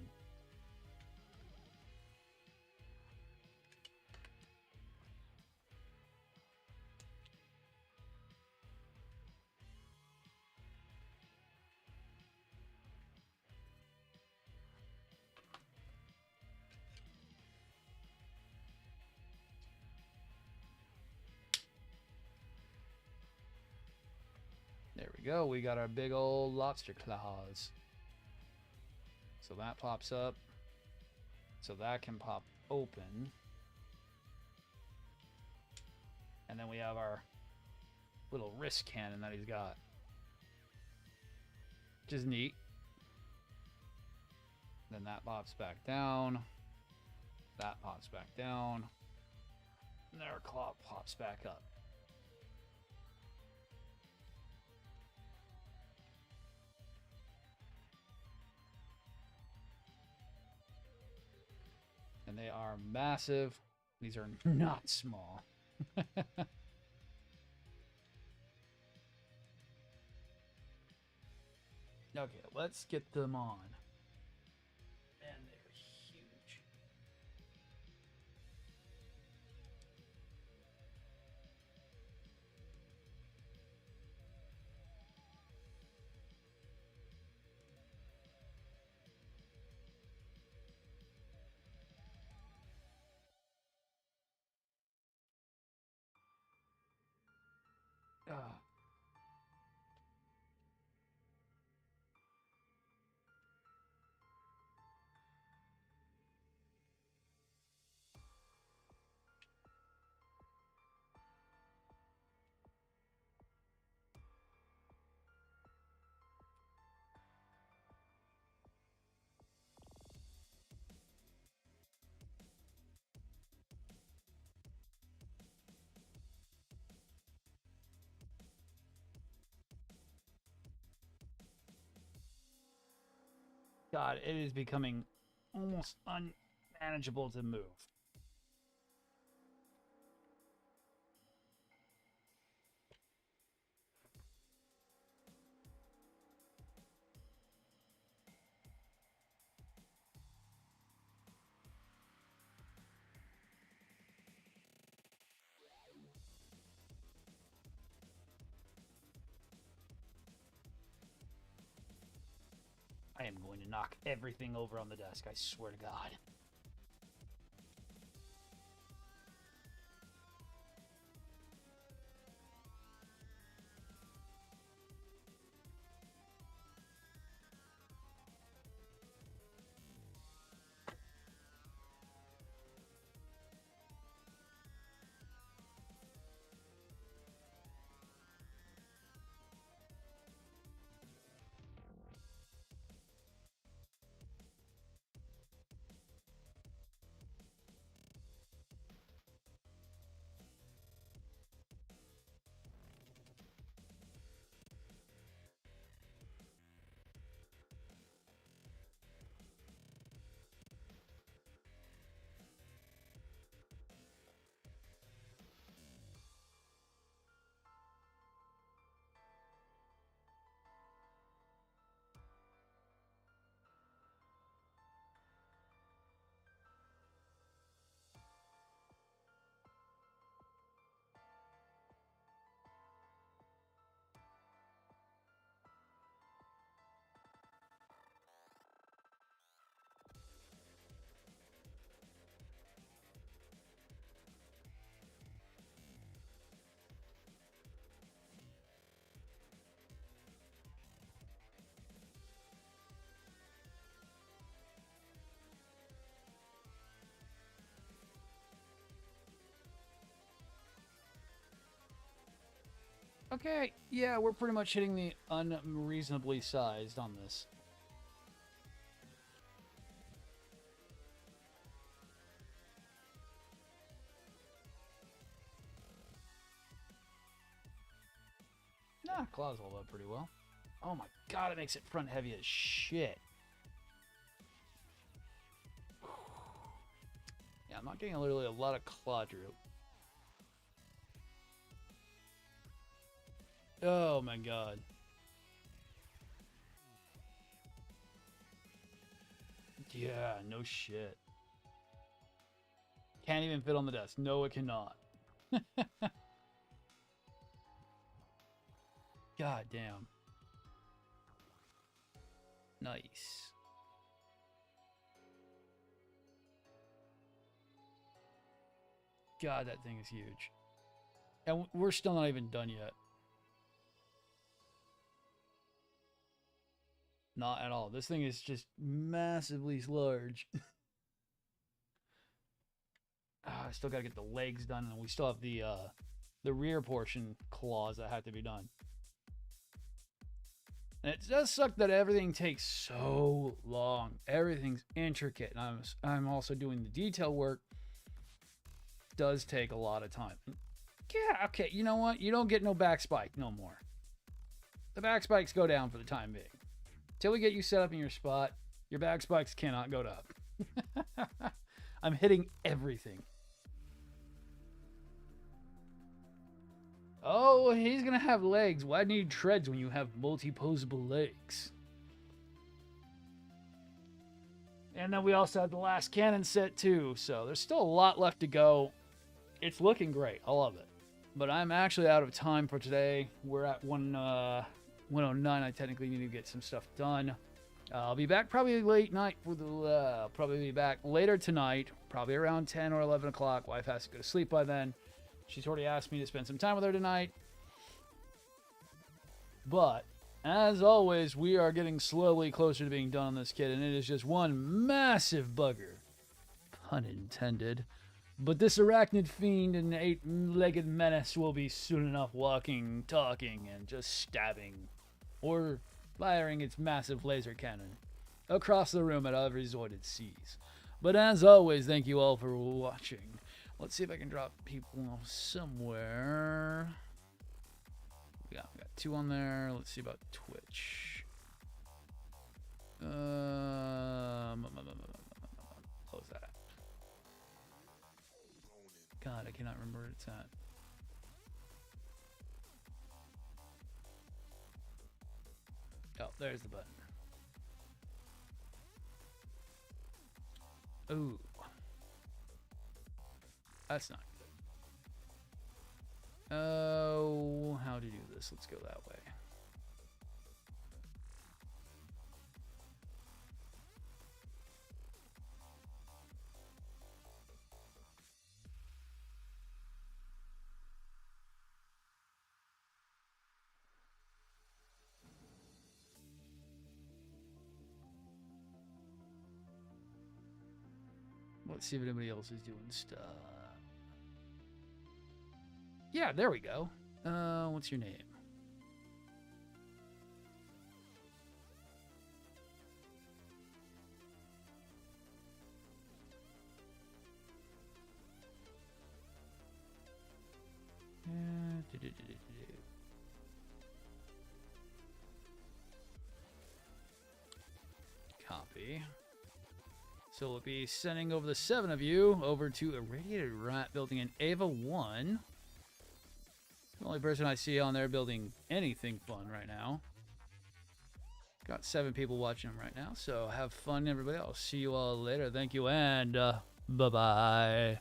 There we go. We got our big old lobster claws. So that pops up. So that can pop open. And then we have our little wrist cannon that he's got. Which is neat. Then that pops back down. That pops back down. And our claw pops back up. And they are massive. These are not small. Okay, let's get them on. And they're huge. Ah. God, it is becoming almost unmanageable to move. I am going to knock everything over on the desk, I swear to God. Okay, yeah, we're pretty much hitting the unreasonably sized on this. Nah, claws hold up pretty well. Oh my God, it makes it front heavy as shit. Yeah, I'm not getting literally a lot of claw droop. Oh my God. Yeah, no shit. Can't even fit on the desk. No, it cannot. God damn. Nice. God, that thing is huge. And we're still not even done yet. Not at all. This thing is just massively large. I still got to get the legs done, and we still have the rear portion claws that have to be done. And it does suck that everything takes so long. Everything's intricate, and I'm also doing the detail work. It does take a lot of time. Yeah, okay. You know what? You don't get no back spike no more. The back spikes go down for the time being. Till we get you set up in your spot, your back spikes cannot go up. I'm hitting everything. Oh, he's gonna have legs. Why need treads when you have multi-posable legs? And then we also have the last cannon set too, so there's still a lot left to go. It's looking great. I love it. But I'm actually out of time for today. We're at 109. I technically need to get some stuff done. I'll be back probably late night for the. Probably be back later tonight, probably around 10 or 11 o'clock. Wife has to go to sleep by then. She's already asked me to spend some time with her tonight. But as always, we are getting slowly closer to being done on this kid, and it is just one massive bugger. Pun intended. But this arachnid fiend and 8-legged menace will be soon enough walking, talking, and just stabbing. Or firing its massive laser cannon across the room at every zoid it sees. But as always, thank you all for watching. Let's see if I can drop people off somewhere. We got 2 on there. Let's see about Twitch. Close that. God, I cannot remember where it's at. Oh, there's the button. Ooh. That's not good. Oh, how to do this? Let's go that way. Let's see if anybody else is doing stuff. Yeah, there we go. What's your name? Copy. So we'll be sending over the 7 of you over to Irradiated Rat building in Ava 1. The only person I see on there building anything fun right now. Got 7 people watching them right now, so have fun, everybody. I'll see you all later. Thank you, and bye-bye.